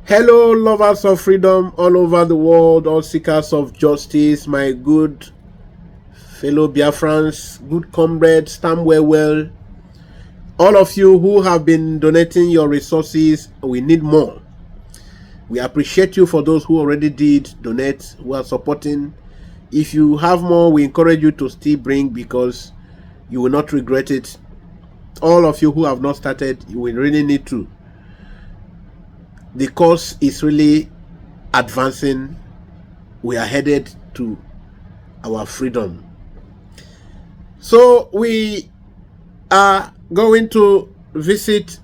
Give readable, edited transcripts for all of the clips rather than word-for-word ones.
Hello, lovers of freedom all over the world, all seekers of justice, my good fellow Biafrans, good comrades, stand well. All of you who have been donating your resources, we need more. We appreciate you for those who already did donate, who are supporting. If you have more, we encourage you to still bring because you will not regret it. All of you who have not started, you will really need to. The cause is really advancing. We are headed to our freedom. So we are going to visit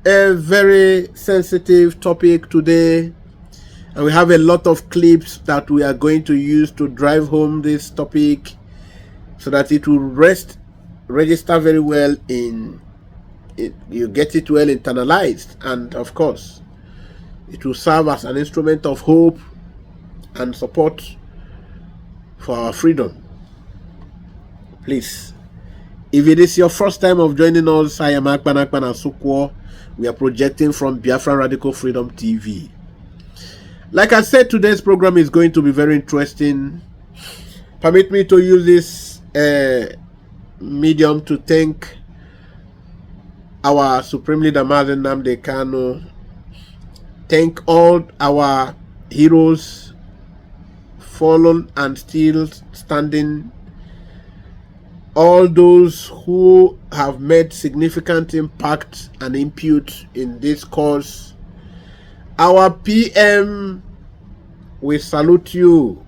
a very sensitive topic today, and we have a lot of clips that we are going to use to drive home this topic so that it will register very well in it, you get it well internalized, and of course it will serve as an instrument of hope and support for our freedom. Please, if it is your first time of joining us, I am Akpan Asukwo. We are projecting from Biafran Radical Freedom TV. Like I said, today's program is going to be very interesting. Permit me to use this medium to thank our Supreme Leader Mazen Nnamdi Kanu. Thank all our heroes, fallen and still standing, all those who have made significant impact and input in this cause. Our PM, we salute you.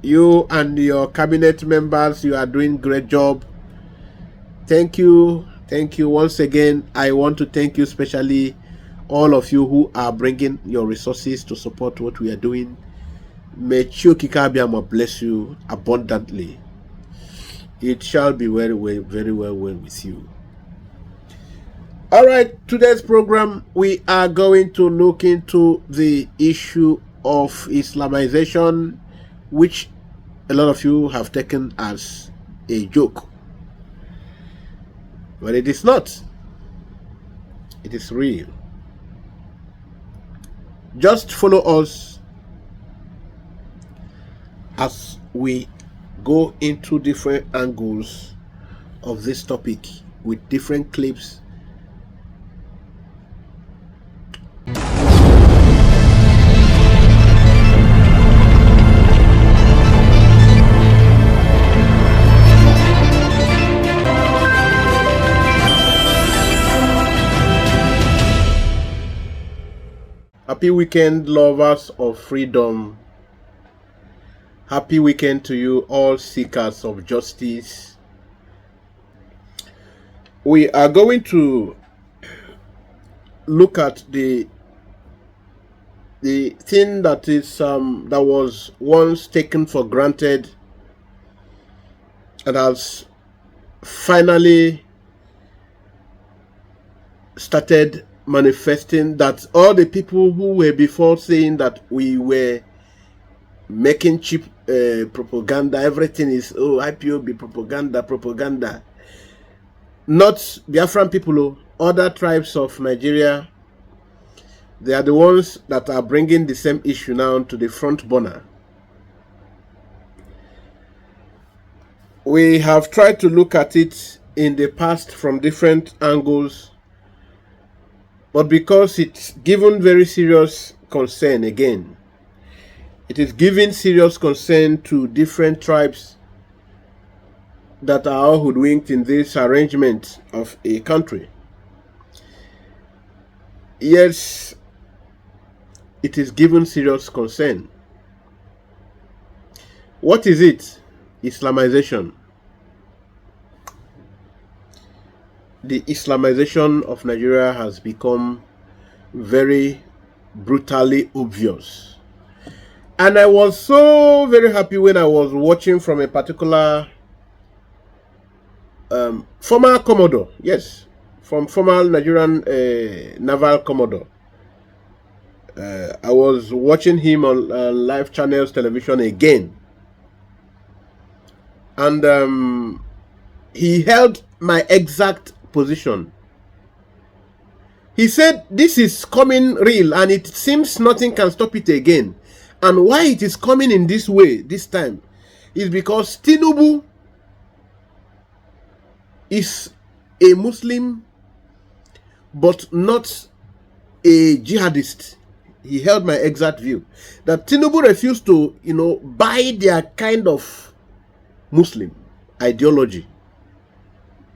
You and your cabinet members, you are doing great job. Thank you. Thank you once again. I want to thank you especially all of you who are bringing your resources to support what we are doing. May Chiokikabiama bless you abundantly. It shall be very well with you. All right, today's program, we are going to look into the issue of Islamization, which a lot of you have taken as a joke. But it is not. It is real. Just follow us as we go into different angles of this topic with different clips. Happy weekend, lovers of freedom. Happy weekend to you, all seekers of justice. We are going to look at the thing that is that was once taken for granted and has finally started manifesting, that all the people who were before saying that we were making cheap propaganda, everything is IPOB propaganda. Not Biafran people, other tribes of Nigeria, they are the ones that are bringing the same issue now to the front burner. We have tried to look at it in the past from different angles, but because it's given very serious concern again, it is giving serious concern to different tribes that are all hoodwinked in this arrangement of a country. Yes, it is given serious concern. What is it? Islamization. The Islamization of Nigeria has become very brutally obvious. And I was so very happy when I was watching from a particular former Commodore, yes, from former Nigerian naval Commodore. I was watching him on live channels television again. And he held my exact position He said this is coming real and it seems nothing can stop it again. And why it is coming in this way this time is because Tinubu is a Muslim but not a jihadist. He held my exact view that Tinubu refused to, buy their kind of Muslim ideology,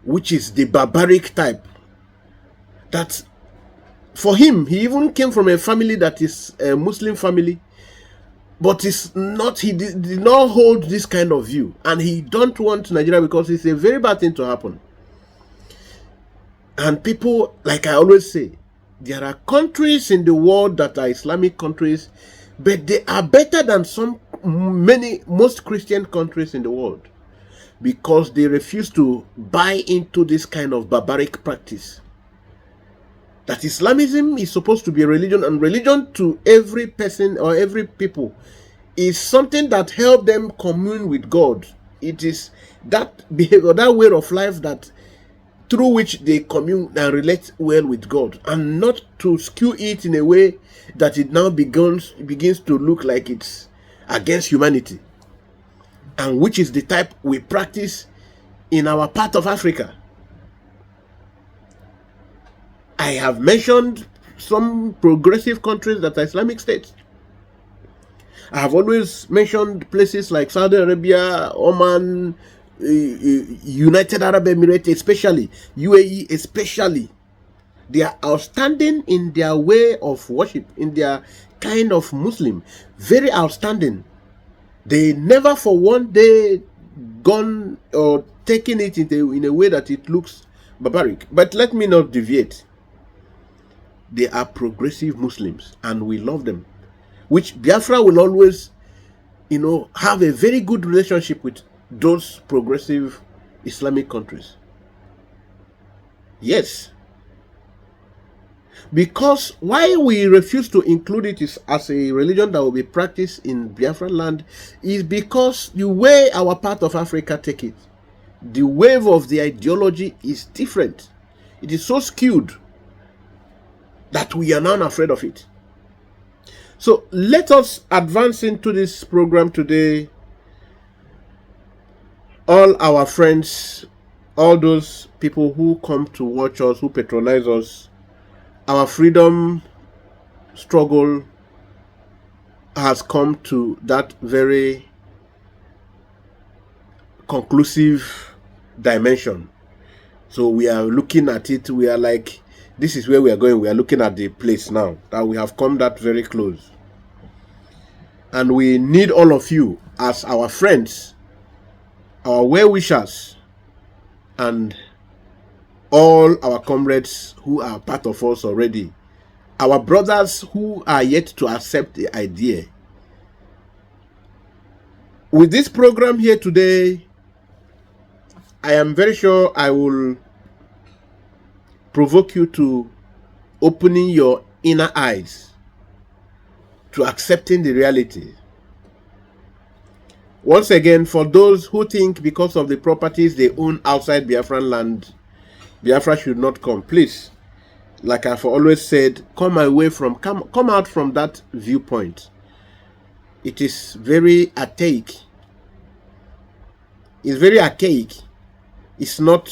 which is the barbaric type. That for him, he even came from a family that is a Muslim family, but it's not. He did not hold this kind of view, and he don't want Nigeria because it's a very bad thing to happen. And people, like I always say, there are countries in the world that are Islamic countries, but they are better than most Christian countries in the world because they refuse to buy into this kind of barbaric practice. That Islamism is supposed to be a religion, and religion to every person or every people is something that helps them commune with God. It is that behavior, that way of life that through which they commune and relate well with God, and not to skew it in a way that it now begins to look like it's against humanity, and which is the type we practice in our part of Africa. I have mentioned some progressive countries that are Islamic states. I have always mentioned places like Saudi Arabia, Oman, United Arab Emirates, especially UAE, especially. They are outstanding in their way of worship, in their kind of Muslim, very outstanding. They never for one day gone or taken it in a way that it looks barbaric. But let me not deviate. They are progressive Muslims and we love them, which Biafra will always, have a very good relationship with those progressive Islamic countries. Yes. Because why we refuse to include it as a religion that will be practiced in Biafra land is because the way our part of Africa take it, the wave of the ideology is different. It is so skewed that we are now afraid of it. So let us advance into this program today. All our friends, all those people who come to watch us, who patronize us, our freedom struggle has come to that very conclusive dimension. So we are looking at it, we are like, this is where we are going. We are looking at the place now, that we have come that very close. And we need all of you as our friends, our well-wishers, and all our comrades who are part of us already, our brothers who are yet to accept the idea. With this program here today, I am very sure I will provoke you to opening your inner eyes to accepting the reality. Once again, for those who think because of the properties they own outside Biafran land, Biafra should not come, please, like I've always said, come out from that viewpoint. It is very archaic. It's very archaic. It's not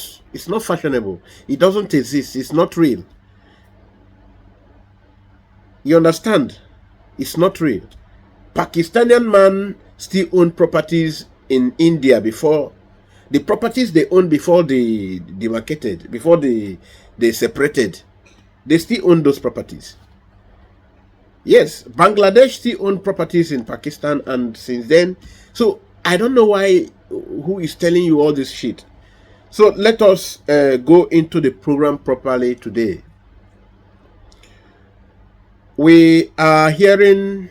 fashionable. It doesn't exist. It's not real. You understand? It's not real. Pakistani man still own properties in India before the properties they own before they demarcated, before they separated. They still own those properties. Yes, Bangladesh still own properties in Pakistan, and since then, so I don't know who is telling you all this shit. So let us go into the program properly today. We are hearing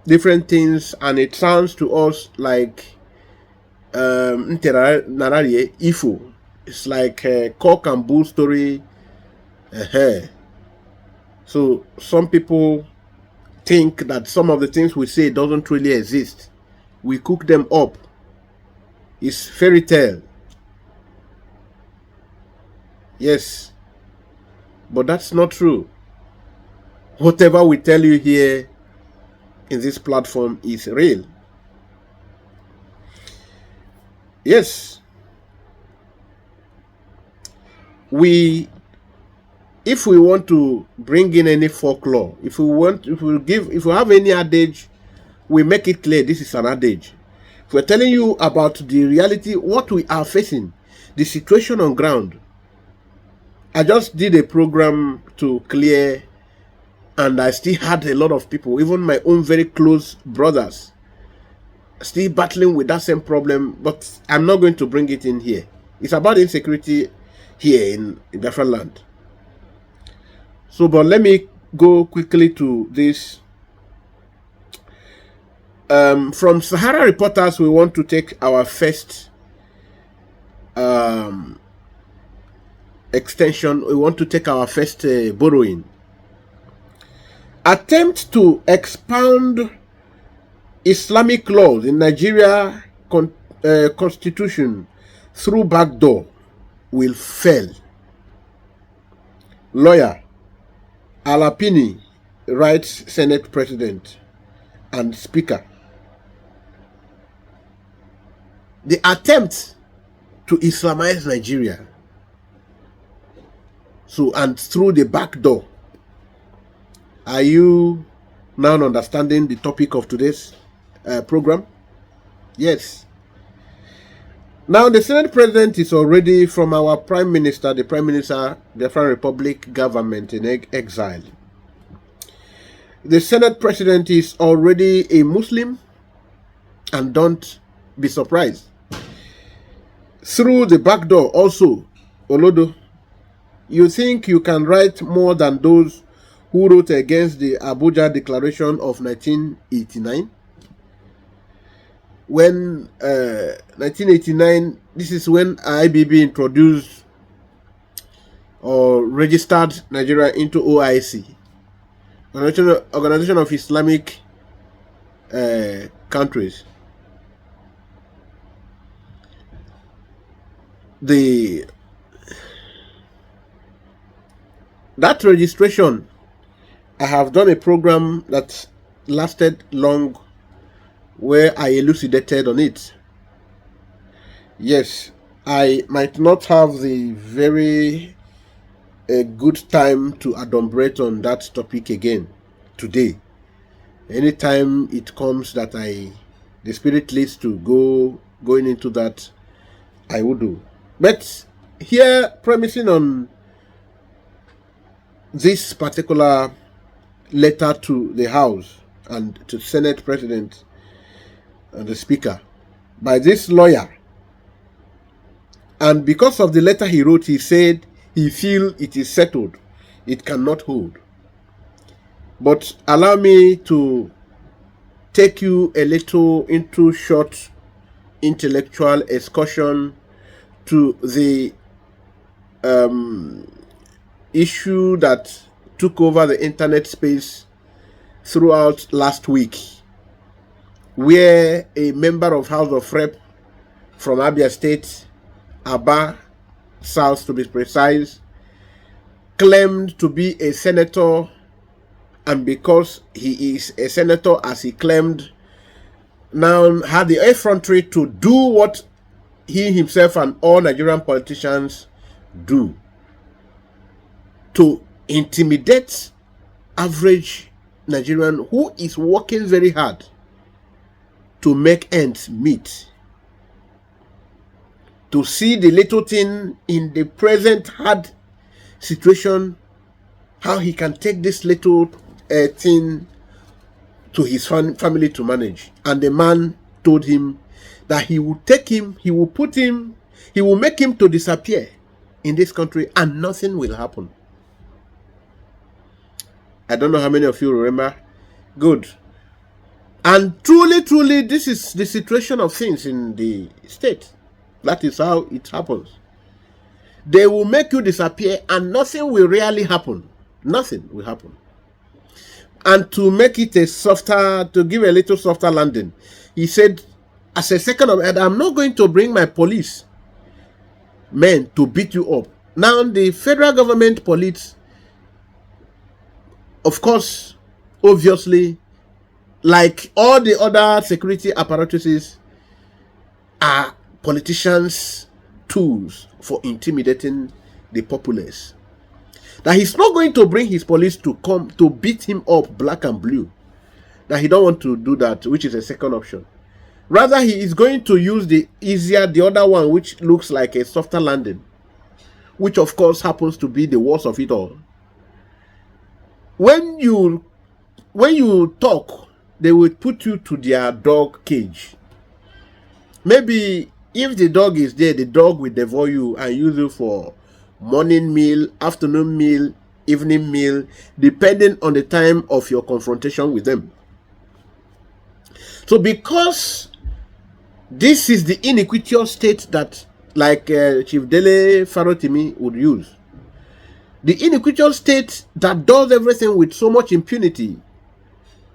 different things, and it sounds to us like Ifo. It's like a cock and bull story. So some people think that some of the things we say doesn't really exist. We cook them up. It's fairy tale. Yes. But that's not true. Whatever we tell you here in this platform is real. Yes. If we want to bring in any folklore, if we have any adage, we make it clear this is an adage. If we're telling you about the reality, what we are facing, the situation on ground. I just did a program to clear, and I still had a lot of people, even my own very close brothers, still battling with that same problem, but I'm not going to bring it in here. It's about insecurity here in Biafra land. So, but let me go quickly to this. From Sahara Reporters, we want to take our first extension. We want to take our first borrowing. Attempt to expound Islamic laws in Nigeria constitution through backdoor will fail. Lawyer Alapini writes Senate President and Speaker. The attempt to Islamize Nigeria, and through the back door. Are you now understanding the topic of today's program? Yes. Now the Senate President is already from our Prime Minister, the Prime Minister, the Biafran Republic government in exile. The Senate President is already a Muslim, and don't be surprised. Through the back door also, Olodo, you think you can write more than those who wrote against the Abuja Declaration of 1989? When 1989, this is when IBB introduced or registered Nigeria into OIC, Organization of Islamic Countries. That registration, I have done a program that lasted long where I elucidated on it. Yes, I might not have the very good time to adumbrate on that topic again today. Anytime it comes that the spirit leads to going into that, I will do. But here, premising on this particular letter to the House and to Senate President and the Speaker by this lawyer, and because of the letter he wrote, he said he feels it is settled, it cannot hold. But allow me to take you a little into short intellectual excursion to the issue that took over the internet space throughout last week, where a member of House of Rep from Abia State, Aba South to be precise, claimed to be a senator, and because he is a senator, as he claimed, now had the effrontery to do what he himself and all Nigerian politicians do, to intimidate average Nigerian who is working very hard to make ends meet, to see the little thing in the present hard situation, how he can take this little thing to his family to manage. And the man told him that he will take him, he will make him to disappear in this country and nothing will happen. I don't know how many of you remember. Good. And truly, this is the situation of things in the state. That is how it happens. They will make you disappear and nothing will really happen. Nothing will happen. And to make it to give a little softer landing, he said, as a second of it, I'm not going to bring my police men to beat you up. Now the federal government police Of course, obviously, like all the other security apparatuses, are politicians' tools for intimidating the populace. That he's not going to bring his police to come to beat him up black and blue. That he don't want to do that, which is a second option. Rather, he is going to use the other one, which looks like a softer landing, which of course happens to be the worst of it all. When you talk, they will put you to their dog cage. Maybe if the dog is there, the dog will devour you and use you for morning meal, afternoon meal, evening meal, depending on the time of your confrontation with them. So because this is the iniquitous state that, like Chief Dele Farotimi would use, the iniquitous state that does everything with so much impunity,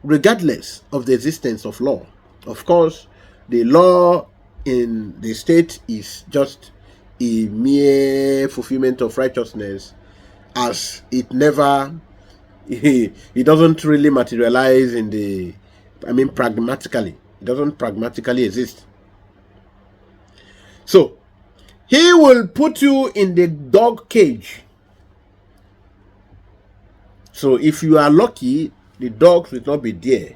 regardless of the existence of law. Of course, the law in the state is just a mere fulfillment of righteousness, as it never, it doesn't really materialize in the, pragmatically. It doesn't pragmatically exist. So, he will put you in the dog cage. So, if you are lucky, the dogs will not be there.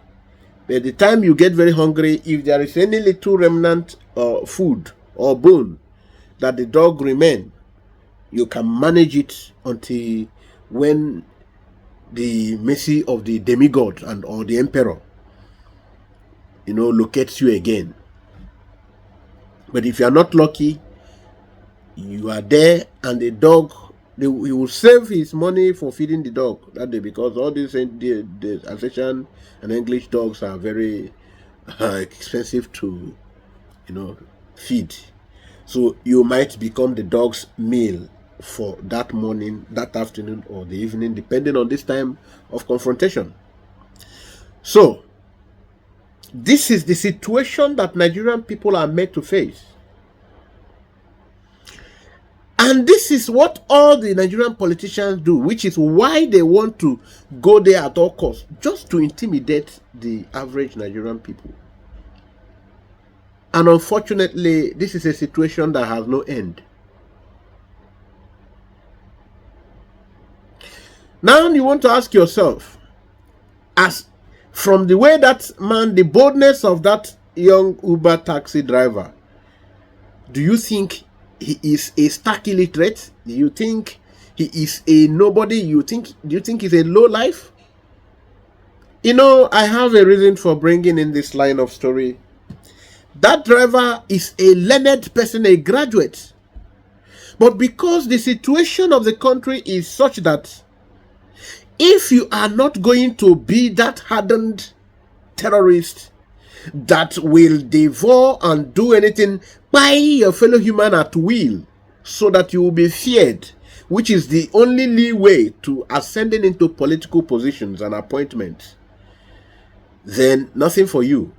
By the time you get very hungry, if there is any little remnant of food or bone that the dog remain, you can manage it until when the mercy of the demigod and or the emperor, locates you again. But if you are not lucky, you are there, and the dog, he will save his money for feeding the dog that day, because all these the Alsatian and English dogs are very expensive to feed. So you might become the dog's meal for that morning, that afternoon, or the evening, depending on this time of confrontation. So this is the situation that Nigerian people are made to face. And this is what all the Nigerian politicians do, which is why they want to go there at all costs, just to intimidate the average Nigerian people. And unfortunately, this is a situation that has no end. Now you want to ask yourself, as from the way that man, the boldness of that young Uber taxi driver, do you think he is a stark illiterate? Do you think he is a nobody? Do you think he's a low life? I have a reason for bringing in this line of story. That driver is a learned person, a graduate. But because the situation of the country is such that if you are not going to be that hardened terrorist that will devour and do anything by your fellow human at will, so that you will be feared, which is the only leeway to ascending into political positions and appointments, then nothing for you.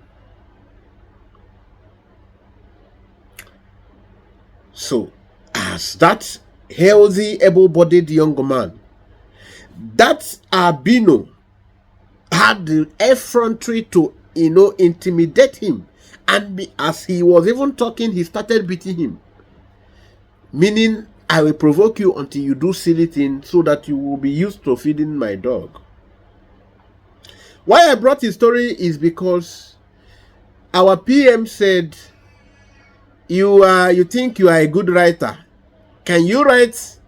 So, as that healthy, able-bodied young man, that albino had the effrontery to intimidate him, and as he was even talking, he started beating him, meaning, I will provoke you until you do silly things so that you will be used to feeding my dog. Why I brought his story is because our PM said, you think you are a good writer. Can you write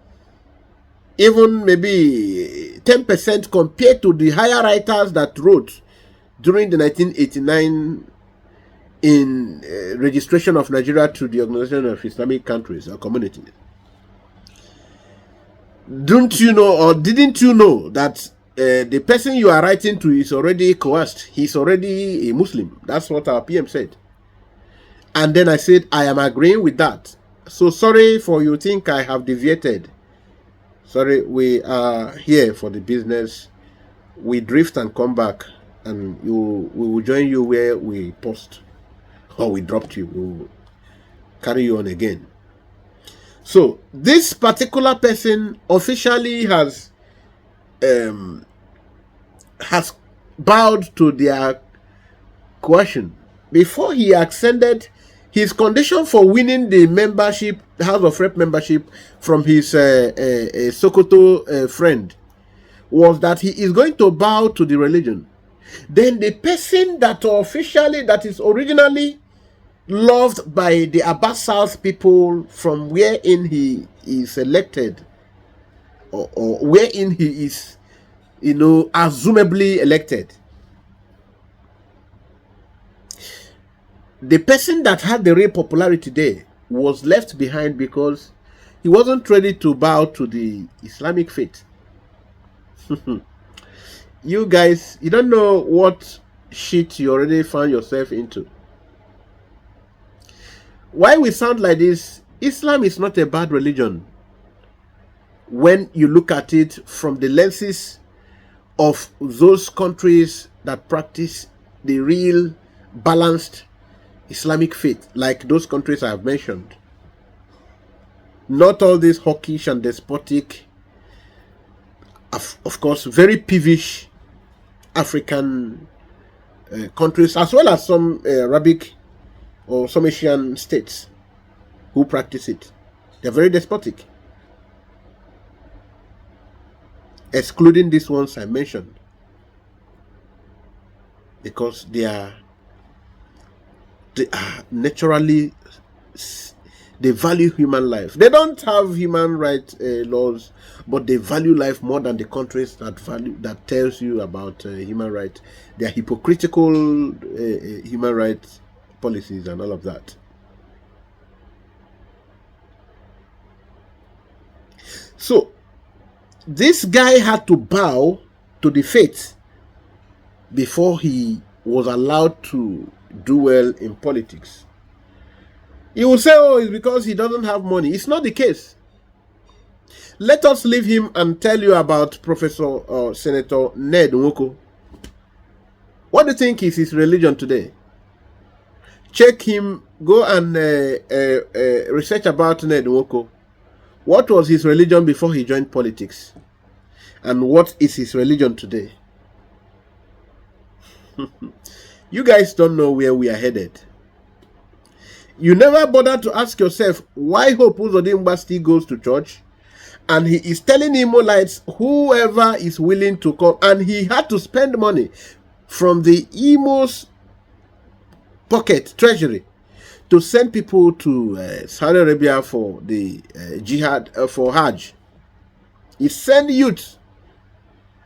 even maybe 10% compared to the higher writers that wrote during the 1989 in registration of Nigeria to the Organization of Islamic Countries or Communities? Don't you know, or didn't you know, that the person you are writing to is already coerced? He's already a Muslim. That's what our PM said. And then I said, I am agreeing with that. So sorry for you think I have deviated. Sorry, we are here for the business. We drift and come back, and we will join you where we post, or we dropped you. We will carry you on again. So this particular person officially has has bowed to their coercion. Before he ascended, his condition for winning the membership, the House of Rep membership, from his Sokoto friend was that he is going to bow to the religion. Then the person that is originally loved by the Abbas South people from wherein he is elected, or wherein he is, assumably elected. The person that had the real popularity there was left behind because he wasn't ready to bow to the Islamic faith. You guys, you don't know what shit you already found yourself into. Why we sound like this? Islam is not a bad religion when you look at it from the lenses of those countries that practice the real balanced Islamic faith, like those countries I have mentioned. Not all these hawkish and despotic, of course, very peevish African countries, as well as some Arabic or some Asian states who practice it. They're very despotic, excluding these ones I mentioned, because they are naturally, they value human life. They don't have human rights laws, but they value life more than the countries that tells you about human rights. They are hypocritical human rights policies and all of that. So this guy had to bow to the faith before he was allowed to do well in politics. He will say, oh, it's because he doesn't have money. It's not the case. Let us leave him and tell you about Professor or Senator Ned Nwoko. What do you think is his religion today? Check him, go and research about Ned Nwoko. What was his religion before he joined politics? And what is his religion today? You guys don't know where we are headed. You never bother to ask yourself why Hope Uzodimba still goes to church, and he is telling Imolites, whoever is willing to come, and he had to spend money from the Imo's pocket treasury to send people to Saudi Arabia for the jihad, for Hajj. He sent youth.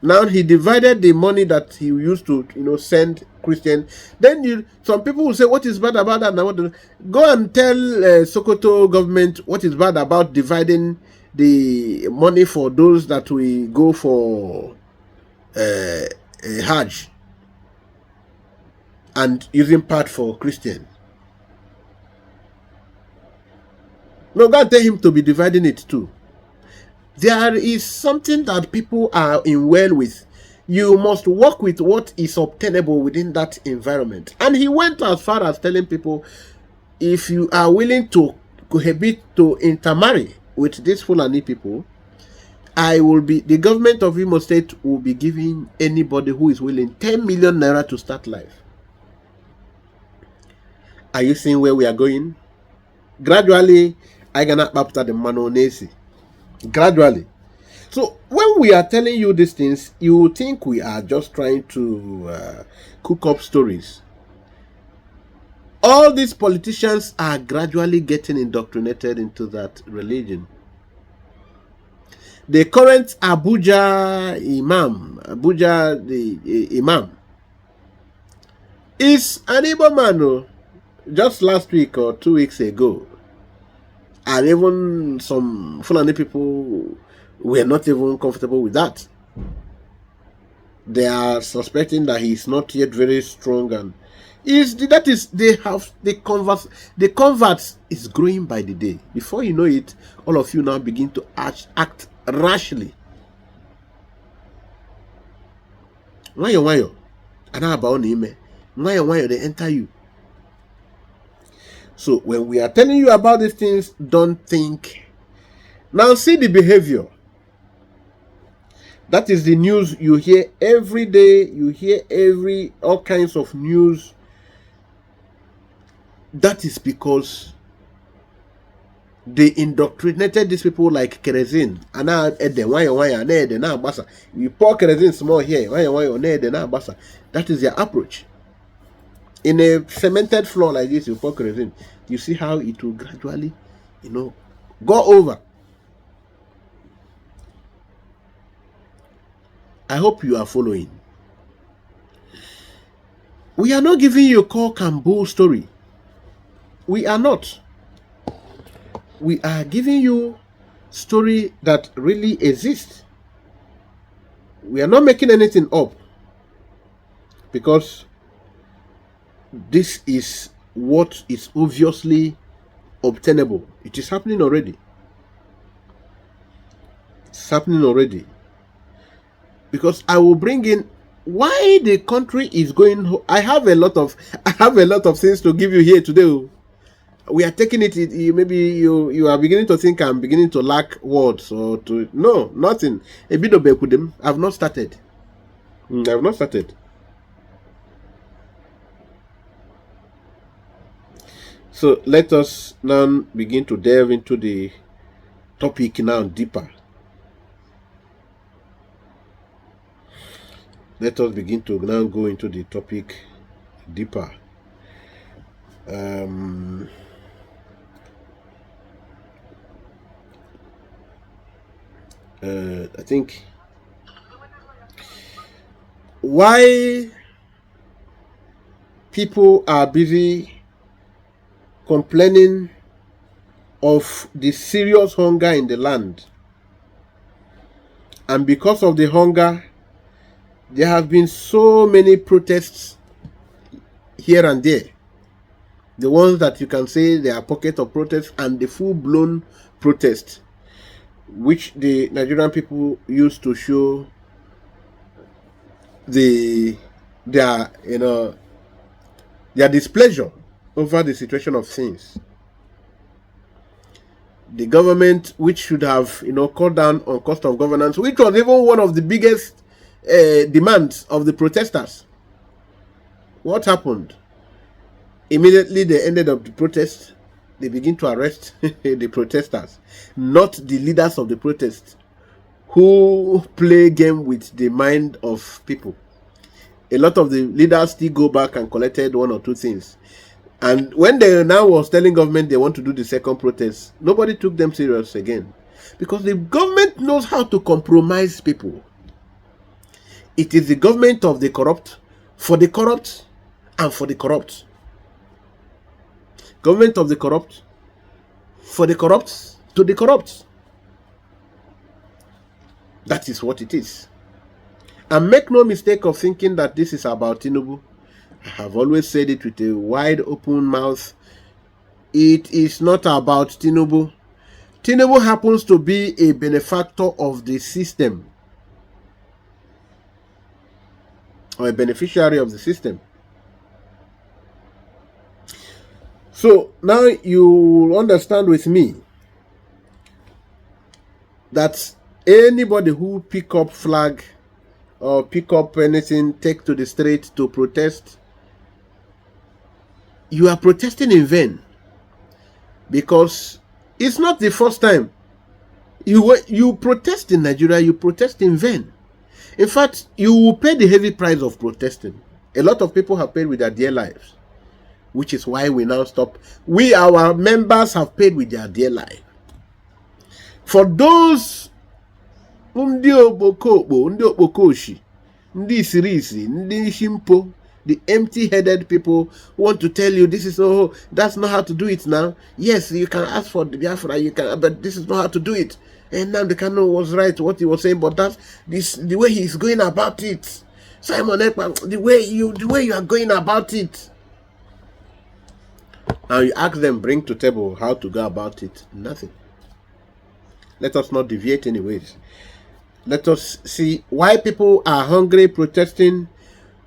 Now he divided the money that he used to, send Christian. Then some people will say, what is bad about that? Now, go and tell Sokoto government what is bad about dividing the money for those that we go for Hajj and using part for Christian. No, go and tell him to be dividing it too. There is something that people are in well with. You must work with what is obtainable within that environment. And he went as far as telling people, if you are willing to cohabit, to intermarry with these Fulani people, the government of Imo State will be giving anybody who is willing 10 million naira to start life. Are you seeing where we are going? Gradually, I cannot after the Manonesi. Gradually. So when we are telling you these things, you think we are just trying to cook up stories. All these politicians are gradually getting indoctrinated into that religion. The current Abuja Imam, is an Igbo man. Just last week or 2 weeks ago, and even some Fulani people were not even comfortable with that. They are suspecting that he is not yet very strong, and the converts is growing by the day. Before you know it, all of you now begin to act rashly. Wayo, they enter you. So when we are telling you about these things, don't think. Now see the behavior. That is the news you hear every day. You hear all kinds of news. That is because they indoctrinated these people like kerosene. And now you pour kerosene small here. That is their approach. In a cemented floor like this, you pour kerosene. You see how it will gradually, go over. I hope you are following. We are not giving you a cock and bull story. We are not. We are giving you story that really exists. We are not making anything up, because this is what is obviously obtainable. It is happening already. It's happening already. Because I will bring in why the country is going. I have a lot of things to give you here today. We are taking it. Maybe you are beginning to think I'm beginning to lack words or to no, nothing. A bit of bekudem. I've not started. I've not started. So let us now begin to delve into the topic now deeper. Let us begin to now go into the topic deeper. I think why people are busy complaining of the serious hunger in the land, and because of the hunger, there have been so many protests here and there. The ones that you can say they are pockets of protests, and the full-blown protests, which the Nigerian people used to show their displeasure over the situation of things. The government, which should have cut down on cost of governance, which was even one of the biggest demands of the protesters. What happened? Immediately they ended up the protest. They begin to arrest the protesters, not the leaders of the protest, who play game with the mind of people. A lot of the leaders still go back and collected one or two things. And when they now was telling government they want to do the second protest, nobody took them serious again. Because the government knows how to compromise people. It is the government of the corrupt, for the corrupt, and for the corrupt. Government of the corrupt, for the corrupt, to the corrupt. That is what it is. And make no mistake of thinking that this is about Tinubu. I have always said it with a wide open mouth. It is not about Tinubu. Tinubu happens to be a benefactor of the system, or a beneficiary of the system. So now you understand with me that anybody who pick up flag or pick up anything, take to the street to protest, you are protesting in vain, because it's not the first time you protest in Nigeria. You protest in vain. In fact, you will pay the heavy price of protesting. A lot of people have paid with their dear lives, which is why we now stop. Our members have paid with their dear life. For those ndị okpokoshi, ndị isirisi, ndị shimpo, the empty-headed people who want to tell you this is that's not how to do it now. Yes, you can ask for the Biafra, but this is not how to do it. And now the Kano was right what he was saying, but that's the way he's going about it. Simon Ekpa, the way you are going about it. And you ask them, bring to table how to go about it. Nothing. Let us not deviate anyways. Let us see why people are hungry, protesting.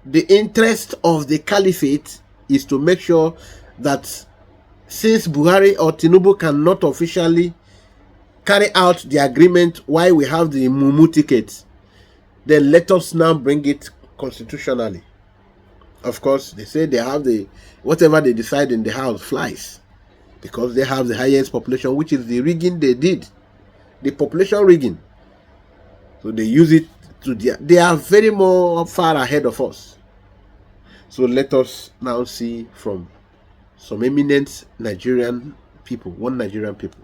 The interest of the caliphate is to make sure that since Buhari or Tinubu cannot officially carry out the agreement, why we have the Mumu ticket, then let us now bring it constitutionally. Of course, they say they have whatever they decide in the house flies, because they have the highest population, which is the rigging they did, the population rigging. So they use it to they are very more far ahead of us. So let us now see from some eminent Nigerian people, one Nigerian people.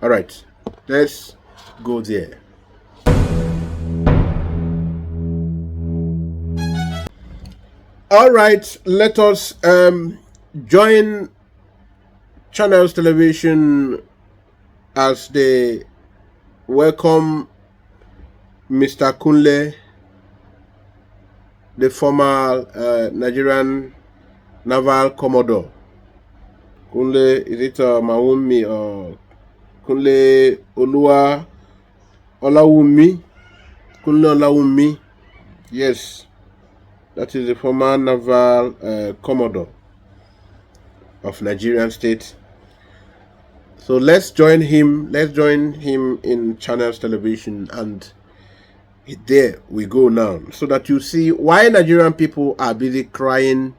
All right, let's go there. All right, let us join Channels Television as they welcome Mr. Kunle, the former Nigerian Naval Commodore. Kunle, is it Olawunmi or Kunle Olawunmi? Kunle Olawunmi, yes. That is the former Naval Commodore of Nigerian State. So let's join him. Let's join him in Channels Television, and there we go now, so that you see why Nigerian people are busy crying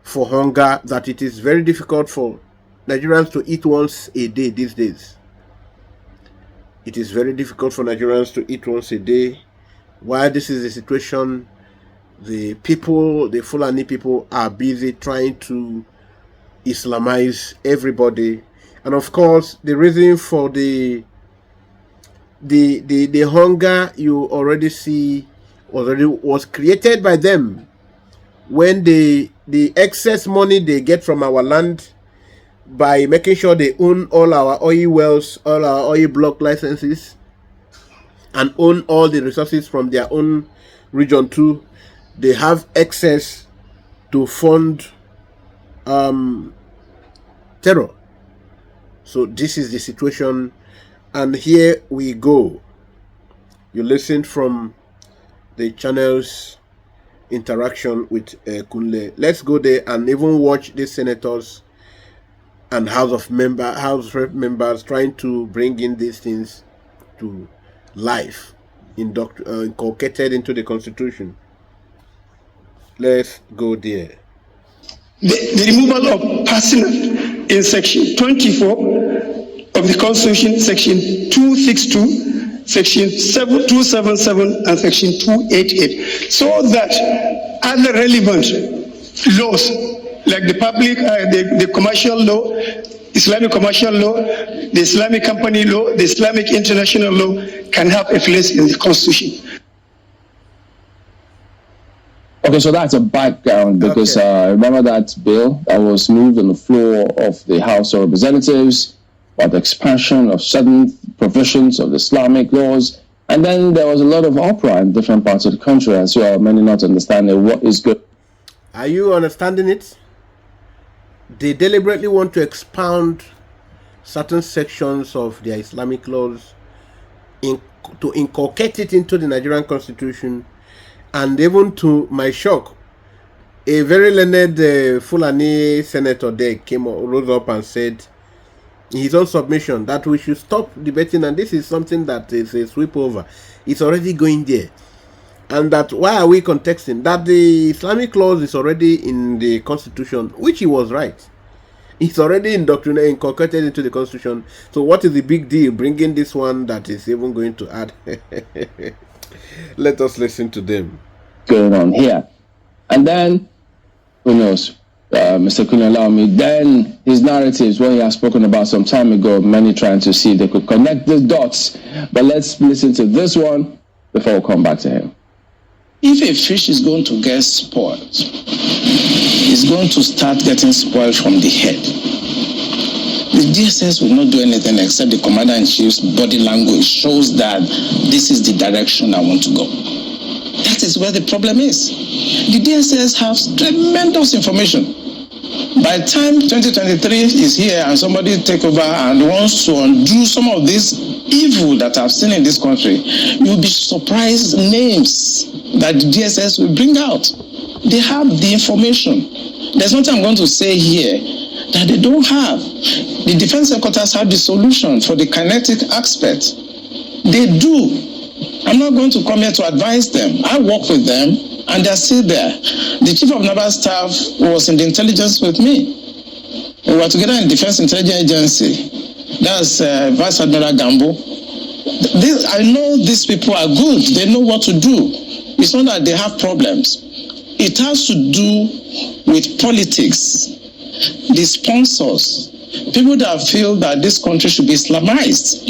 for hunger, that it is very difficult for Nigerians to eat once a day these days. It is very difficult for Nigerians to eat once a day. Why this is the situation? The people, the Fulani people, are busy trying to Islamize everybody. And of course, the reason for the hunger you already see was created by them when the excess money they get from our land by making sure they own all our oil wells, all our oil block licenses, and own all the resources from their own region too. They have excess to fund terror. So this is the situation, and here we go. You listen from the channel's interaction with Kunle. Let's go there and even watch the senators and House Rep members trying to bring in these things to life, inculcated into the Constitution. Let's go there. The removal of personal in section 24 of the Constitution, section 262, section 277, and section 288, so that other relevant laws like the public, the commercial law, Islamic commercial law, the Islamic company law, the Islamic international law can have a place in the Constitution. Okay, so that's a background, because remember that bill that was moved on the floor of the House of Representatives about the expansion of certain provisions of the Islamic laws, and then there was a lot of uproar in different parts of the country as well, many not understanding what is good. Are you understanding it? They deliberately want to expound certain sections of their Islamic laws to inculcate it into the Nigerian Constitution. And even to my shock, a very learned Fulani senator there rose up and said in his own submission that we should stop debating, and this is something that is a sweep over. It's already going there. And that why are we contesting? That the Islamic laws is already in the Constitution, which he was right. It's already indoctrinated, inculcated into the Constitution. So what is the big deal bringing this one that is even going to add? Let us listen to them. Going on here. And then, who knows, Mr. Kunle Olawunmi, then his narratives, what he has spoken about some time ago, many trying to see if they could connect the dots. But let's listen to this one before we come back to him. If a fish is going to get spoiled, it's going to start getting spoiled from the head. The DSS will not do anything except the Commander-in-Chief's body language shows that this is the direction I want to go. That is where the problem is. The DSS has tremendous information. By the time 2023 is here and somebody take over and wants to undo some of this evil that I've seen in this country, you'll be surprised names that the DSS will bring out. They have the information. There's nothing I'm going to say here that they don't have. The defense headquarters have the solution for the kinetic aspect. They do. I'm not going to come here to advise them. I work with them, and they're still there. The chief of naval staff was in the intelligence with me. We were together in Defense Intelligence Agency. That's Vice Admiral Gambo. I know these people are good. They know what to do. It's not that they have problems. It has to do with politics, the sponsors, people that feel that this country should be Islamized.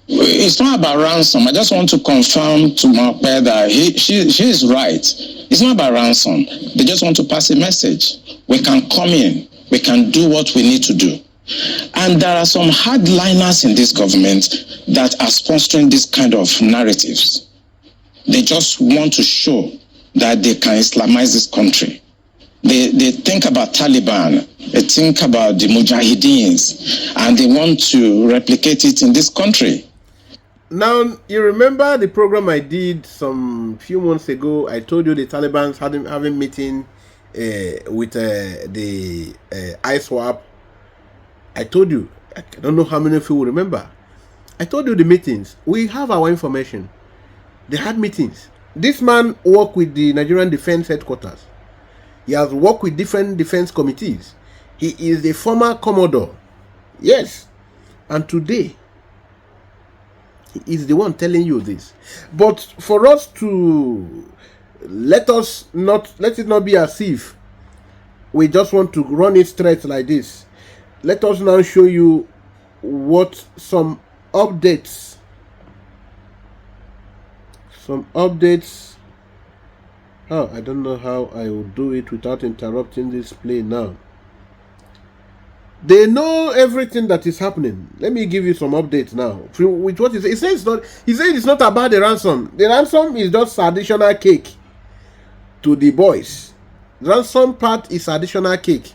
It's not about ransom. I just want to confirm to Marpe that she is right. It's not about ransom. They just want to pass a message. We can come in. We can do what we need to do. And there are some hardliners in this government that are sponsoring this kind of narratives. They just want to show that they can Islamize this country. They think about Taliban, they think about the Mujahideens, and they want to replicate it in this country. Now, you remember the program I did some few months ago? I told you the Taliban's having meeting with the ISWAP. I told you, I don't know how many of you will remember. I told you the meetings. We have our information. They had meetings. This man worked with the Nigerian Defense Headquarters. He has worked with different defense committees. He is a former Commodore. Yes. And today, he is the one telling you this. But for us to let it not be as if we just want to run it straight like this. Let us now show you what some updates. Oh, I don't know how I will do it without interrupting this play now. They know everything that is happening. Let me give you some updates now. With what he says it's not about the ransom. The ransom is just additional cake to the boys. The ransom part is additional cake.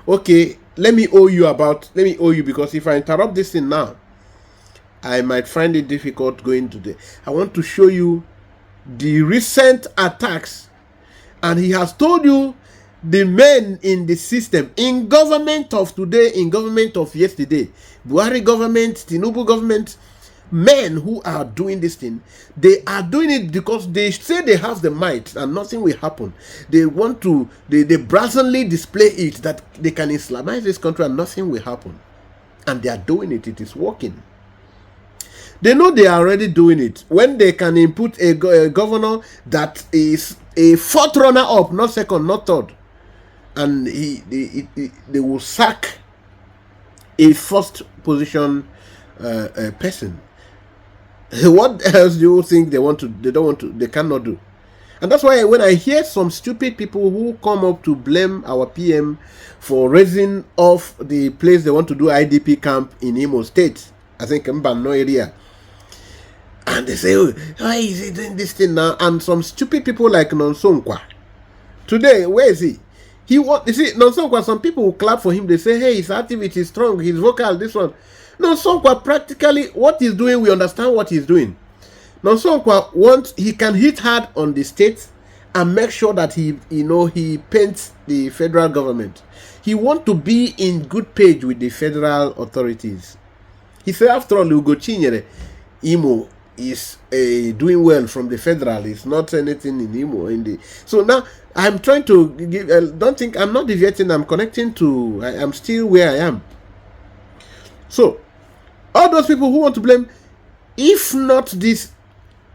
Okay, let me owe you because if I interrupt this thing now, I might find it difficult going today. I want to show you the recent attacks, and he has told you the men in the system, in government of today, in government of yesterday, Buhari government, Tinubu government, men who are doing this thing, they are doing it because they say they have the might and nothing will happen. They want to, they brazenly display it that they can Islamize this country and nothing will happen. And they are doing it. It is working. They know they are already doing it. When they can input a governor that is a fourth runner up, not second, not third, and they will sack a first position person. What else do you think they cannot do? And that's why when I hear some stupid people who come up to blame our PM for raising off the place they want to do IDP camp in Imo State, I think Mbano area, and they say, oh, why is he doing this thing now? And some stupid people like Nonsonkwa. Today, where is he? You see, Nonsonkwa, some people will clap for him. They say, hey, his activity is strong, his vocal, this one. Nonsonkwa, practically, what he's doing, we understand what he's doing. Nonsonkwa he can hit hard on the state and make sure that he paints the federal government. He wants to be in good page with the federal authorities. He said, after all, Ugo Chinyere, Imo is doing well from the federal. It's not anything in Imo. So now I'm trying to give. Don't think I'm not deviating. I'm connecting to. I'm still where I am. So all those people who want to blame, if not this,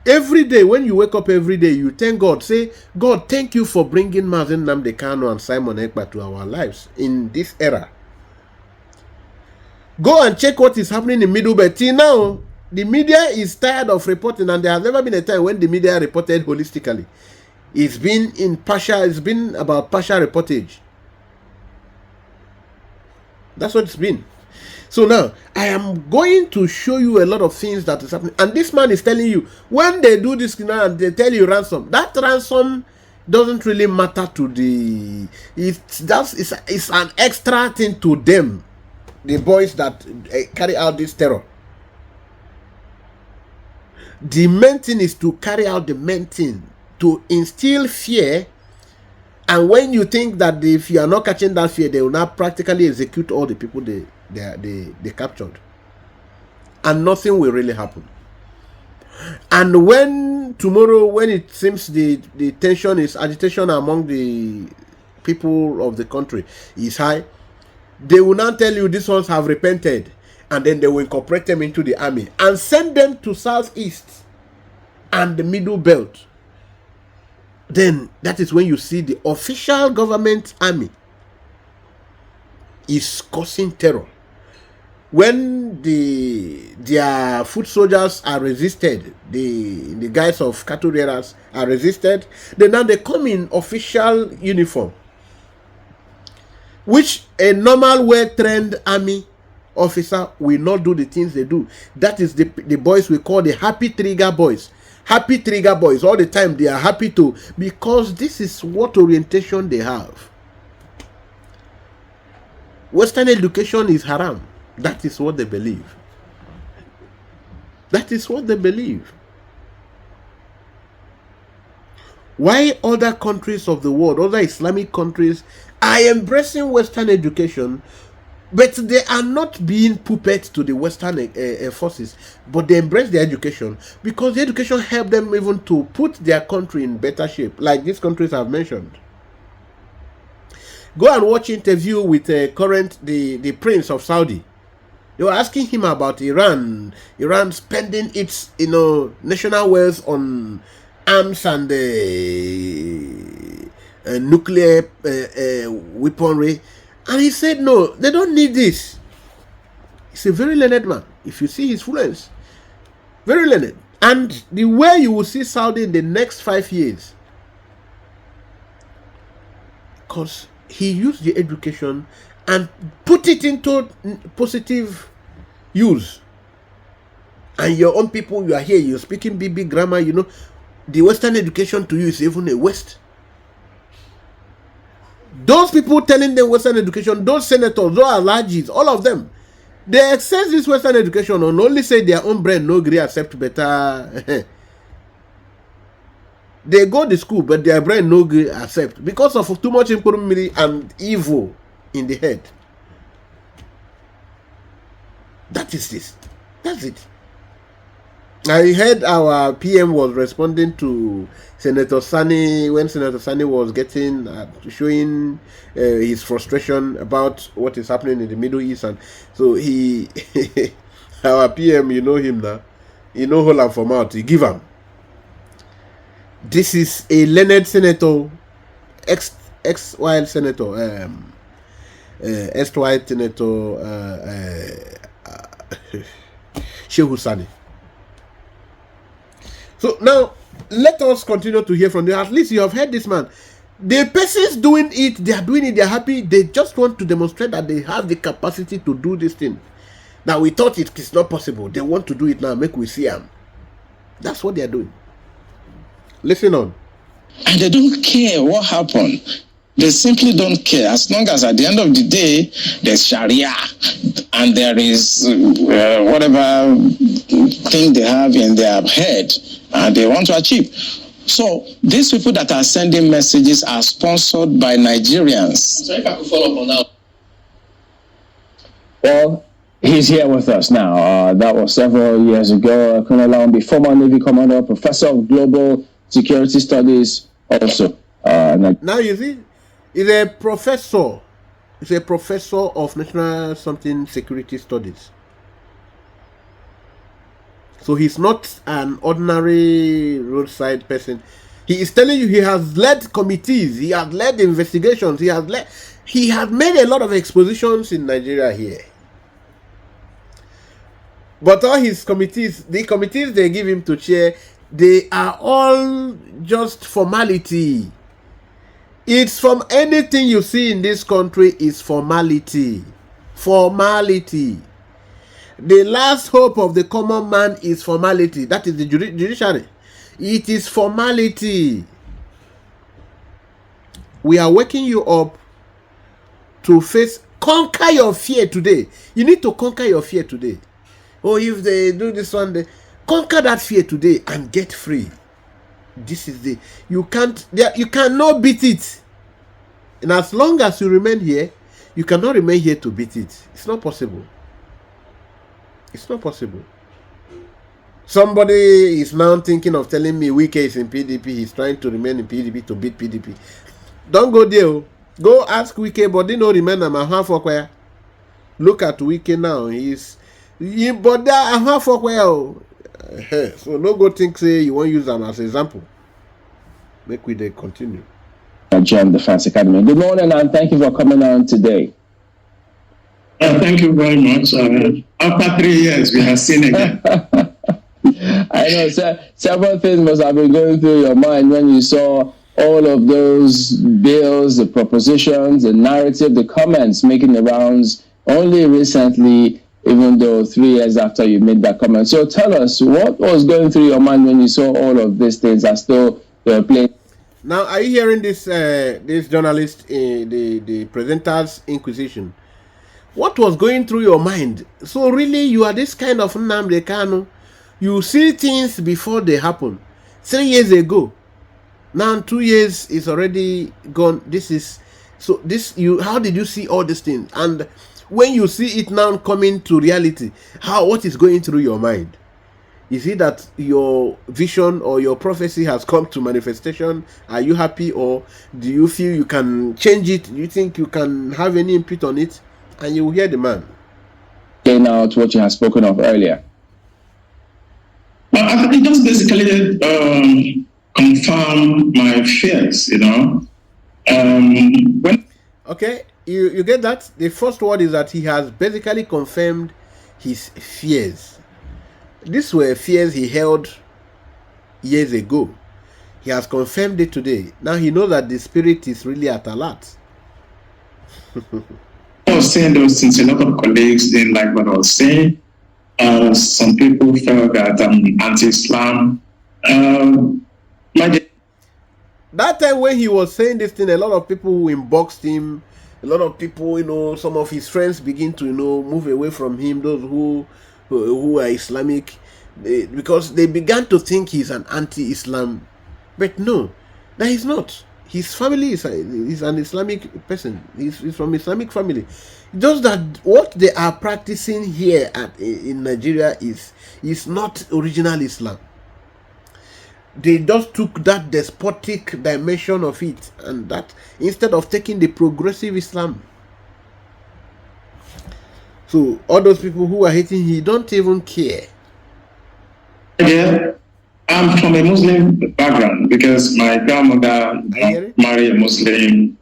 every day when you wake up every day, you thank God. Say, God, thank you for bringing Mazen Nnamdi Kanu and Simon Ekpa to our lives in this era. Go and check what is happening in Middle Belt. Till now, the media is tired of reporting, and there has never been a time when the media reported holistically. It's been about partial reportage. That's what it's been. So now, I am going to show you a lot of things that is happening. And this man is telling you, when they do this now and they tell you ransom, that ransom doesn't really matter to the... It's an extra thing to them, the boys that carry out this terror. The main thing is to carry out the main thing, to instill fear. And when you think that if you are not catching that fear, they will not practically execute all the people they captured. And nothing will really happen. And when tomorrow, when it seems the tension is agitation among the people of the country is high, they will now tell you these ones have repented, and then they will incorporate them into the army and send them to southeast and the middle belt. Then that is when you see the official government army is causing terror. When their foot soldiers are resisted, the guys of cattle rearers are resisted, then now they come in official uniform, which a normal well-trained army officer will not do the things they do. That is the boys we call the happy trigger boys. Happy trigger boys, all the time they are happy to, because this is what orientation they have. Western education is haram. That is what they believe. That is what they believe. Why other countries of the world, other Islamic countries, are embracing Western education, but they are not being puppets to the Western forces, but they embrace their education because the education helps them even to put their country in better shape, like these countries I've mentioned. Go and watch interview with the Prince of Saudi. They were asking him about Iran spending its national wealth on arms and nuclear weaponry, and he said no, they don't need this. He's a very learned man. If you see his fluence, very learned. And the way you will see Saudi in the next 5 years, because he used the education and put it into positive use. And your own people, you are here, you're speaking big grammar, the Western education to you is even a waste. Those people telling them Western education, those senators, those alhajis, all of them, they access this Western education and only say their own brain no agree accept better. They go to school, but their brain no agree accept because of too much information and evil in the head. That is this. That's it. I heard our PM was responding to Senator Sani when Senator Sani was showing his frustration about what is happening in the Middle East, and so he, our PM, you know him now, hold him from out, he give him. This is a learned senator, ex-wild senator, ex-wild senator, Shehu Sani. So now, let us continue to hear from you. At least you have heard this man. The persons doing it, they are doing it, they are happy. They just want to demonstrate that they have the capacity to do this thing. Now, we thought it is not possible. They want to do it now, make we see them. That's what they are doing. Listen on. And they don't care what happened. They simply don't care. As long as at the end of the day, there's Sharia and there is whatever thing they have in their head and they want to achieve. So these people that are sending messages are sponsored by Nigerians. So if I could follow up on that. Well, he's here with us now. That was several years ago. Colonel Olawunmi, former Navy commander, professor of global security studies, also. Now you see, he's a professor. He's a professor of national something security studies. So he's not an ordinary roadside person. He is telling you he has led committees, he has led investigations, he has made a lot of expositions in Nigeria here. But all his committees, the committees they give him to chair, they are all just formality. It's from anything you see in this country is formality. Formality. The last hope of the common man is formality. That is the judiciary. It is formality. We are waking you up to conquer your fear today. You need to conquer your fear today. Oh, if they do this one, they conquer that fear today and get free. This is you cannot beat it. And as long as you remain here, you cannot remain here to beat it. It's not possible. It's not possible. Somebody is now thinking of telling me Wike is in PDP. He's trying to remain in PDP to beat PDP. Don't go there. Go ask Wike, but they no remember my half of where. Look at Wike now. But there half of where. So no go think say you won't use them as an example. Make we they continue. Nigerian Defense Academy. Good morning and thank you for coming on today. Thank you very much. After 3 years, we have seen again. I know, several things must have been going through your mind when you saw all of those bills, the propositions, the narrative, the comments making the rounds only recently, even though 3 years after you made that comment. So tell us, what was going through your mind when you saw all of these things as though they were playing? Now, are you hearing this journalist, the presenter's inquisition? What was going through your mind? So really, you are this kind of Nnamdi Kanu. You see things before they happen. 3 years ago. Now 2 years is already gone. How did you see all these things? And when you see it now coming to reality, what is going through your mind? Is it that your vision or your prophecy has come to manifestation? Are you happy, or do you feel you can change it? Do you think you can have any input on it? And you will hear the man. Playing out what you have spoken of earlier. Well, I think it just basically confirm my fears, Okay, you get that? The first word is that he has basically confirmed his fears. These were fears he held years ago. He has confirmed it today. Now he knows that the spirit is really at alert. I was saying those things, a lot of colleagues didn't like what I was saying. Some people felt that I'm anti-Islam. That time when he was saying this thing, a lot of people inboxed him. A lot of people, some of his friends begin to, move away from him. Those who are Islamic, because they began to think he's an anti-Islam. But no, that he's not. His family is an Islamic person. He's from Islamic family. Just that what they are practicing here in Nigeria is not original Islam. They just took that despotic dimension of it, and that instead of taking the progressive Islam. So all those people who are hating, he don't even care. Yeah, I'm from a Muslim background because my grandmother married a Muslim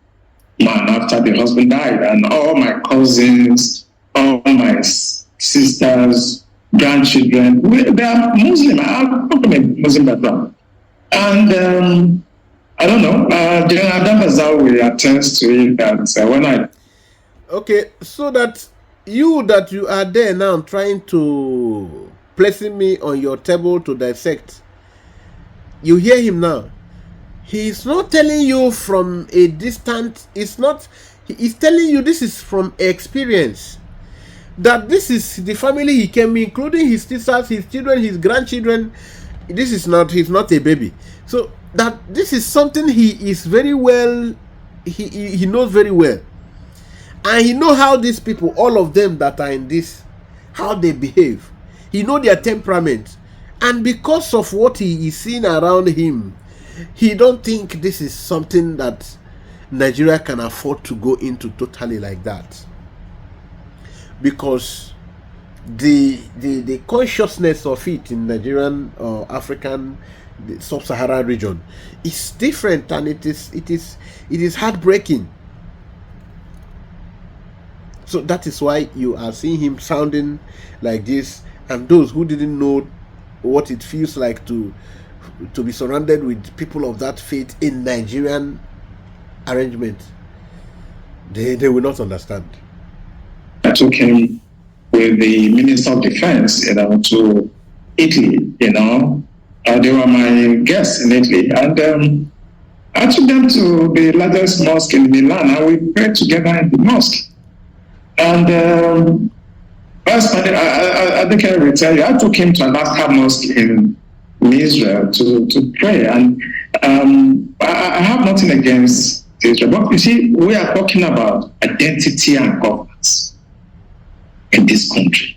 man after the husband died, and all my cousins, all my sisters, grandchildren, they are Muslim. I'm from a Muslim background. And I don't know, General Damazao will attest to it that when I... Okay, so that you are there now trying to placing me on your table to dissect, you hear him now. He's not telling you from a distant, he's telling you this is from experience. That this is the family he came, including his sisters, his children, his grandchildren. He's not a baby. So that this is something he is very well, he knows very well. And he knows how these people, all of them that are in this, how they behave. He knows their temperament. And because of what he is seeing around him, he don't think this is something that Nigeria can afford to go into totally like that. Because the consciousness of it in Nigerian or African, the sub-Saharan region is different, and it is heartbreaking. So that is why you are seeing him sounding like this, and those who didn't know what it feels like to be surrounded with people of that faith in Nigerian arrangement, they will not understand. I took him with the Minister of Defense, to Italy, they were my guests in Italy, and I took them to the largest mosque in Milan, and we prayed together in the mosque. And I think I will tell you, I took him to an Al-Aqsa mosque in Israel to pray, and I have nothing against Israel, but you see, we are talking about identity and governance in this country.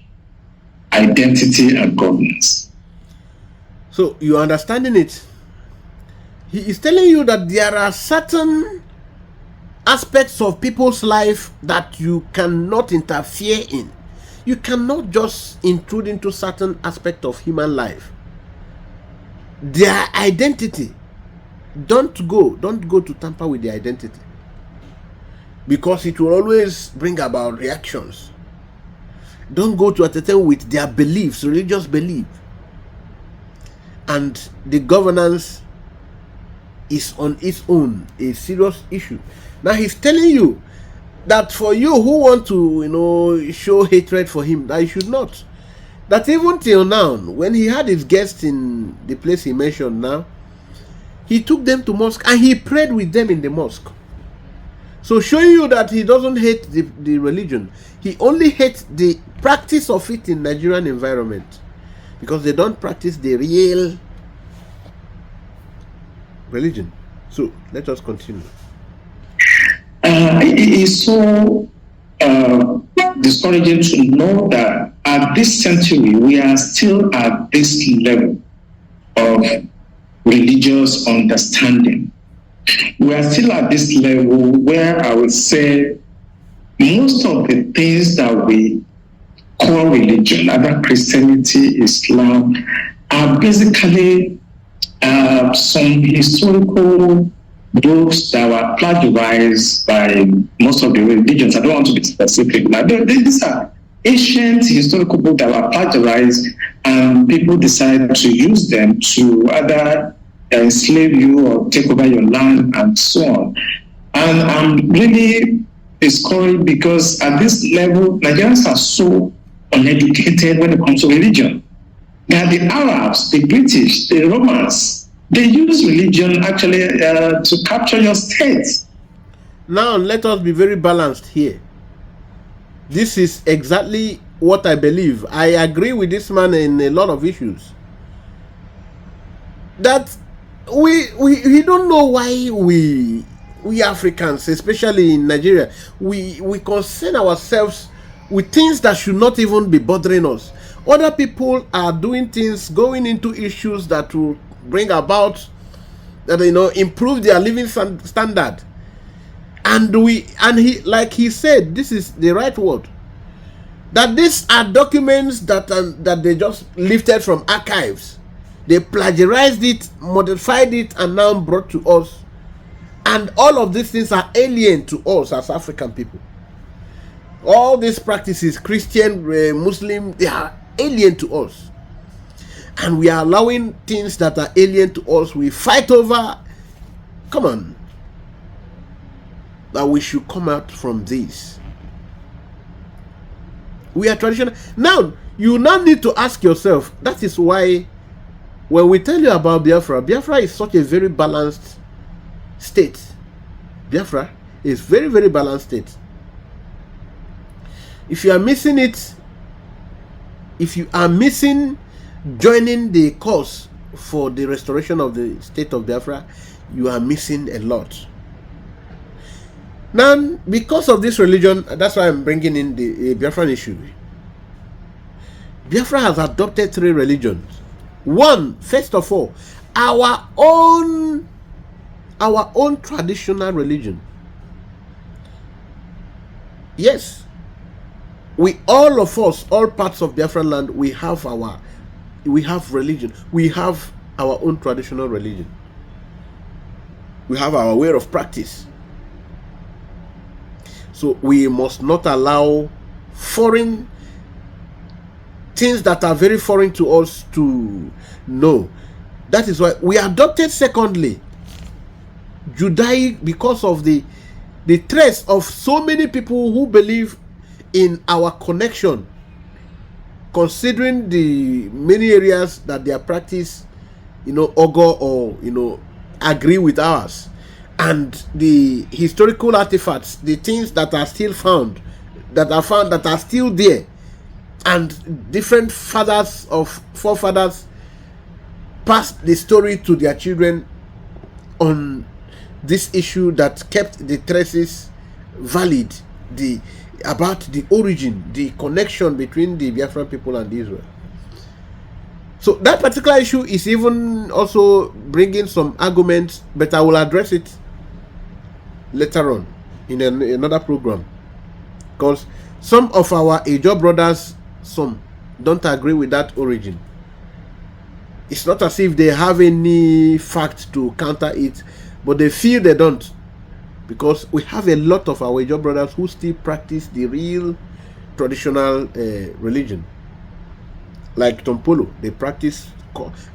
Identity and governance. So you're understanding it. He is telling you that there are certain aspects of people's life that you cannot interfere in. You cannot just intrude into certain aspects of human life. Their identity, don't go to tamper with their identity, because it will always bring about reactions. Don't go to attempt with their beliefs, religious belief. And the governance is on its own a serious issue. Now he's telling you that for you who want to, show hatred for him, that you should not. That even till now, when he had his guests in the place he mentioned now, he took them to mosque and he prayed with them in the mosque. So showing you that he doesn't hate the religion. He only hates the practice of it in Nigerian environment, because they don't practice the real religion. So let us continue. It is so discouraging to know that at this century we are still at this level of religious understanding. We are still at this level where I would say most of the things that we call religion, either Christianity, Islam, are basically some historical books that were plagiarized by most of the religions. I don't want to be specific. Now, these are ancient historical books that were plagiarized, and people decided to use them to either enslave you or take over your land and so on. And I'm really discouraged because at this level, Nigerians are so uneducated when it comes to religion. Now, the Arabs, the British, the Romans, they use religion actually to capture your state. Now, let us be very balanced here. This is exactly what I believe. I agree with this man in a lot of issues. That we don't know why we Africans, especially in Nigeria, we concern ourselves with things that should not even be bothering us. Other people are doing things, going into issues that will bring about, that improve their living standard. And he, like he said, this is the right word, that these are documents that they just lifted from archives. They plagiarized it, modified it, and now brought to us. And all of these things are alien to us as African people. All these practices, Christian, Muslim, they are alien to us. And we are allowing things that are alien to us. We fight over. Come on. That we should come out from this. We are traditional. Now, you now need to ask yourself, that is why when we tell you about Biafra, Biafra is such a very balanced state. Biafra is very, very balanced state. If you are missing it, if you are missing joining the cause for the restoration of the state of Biafra, you are missing a lot. Now, because of this religion, that's why I'm bringing in the Biafran issue. Biafra has adopted 3 religions. One, first of all, our own traditional religion. Yes, all of us, all parts of Biafran land, we have religion. We have our own traditional religion. We have our way of practice. So we must not allow foreign things that are very foreign to us to know. That is why we adopted, secondly, Judaic, because of the trace of so many people who believe in our connection, considering the many areas that their practice, augur or agree with ours, and the historical artifacts, the things that are still found, that are still there, and different forefathers passed the story to their children on this issue that kept the traces valid, about the origin, the connection between the Biafran people and Israel. So that particular issue is even also bringing some arguments, but I will address it later on in another program, because some of our Ijaw brothers, some don't agree with that origin. It's not as if they have any fact to counter it, but they feel they don't, because we have a lot of our Ijaw brothers who still practice the real traditional religion, like Tompolo. They practice,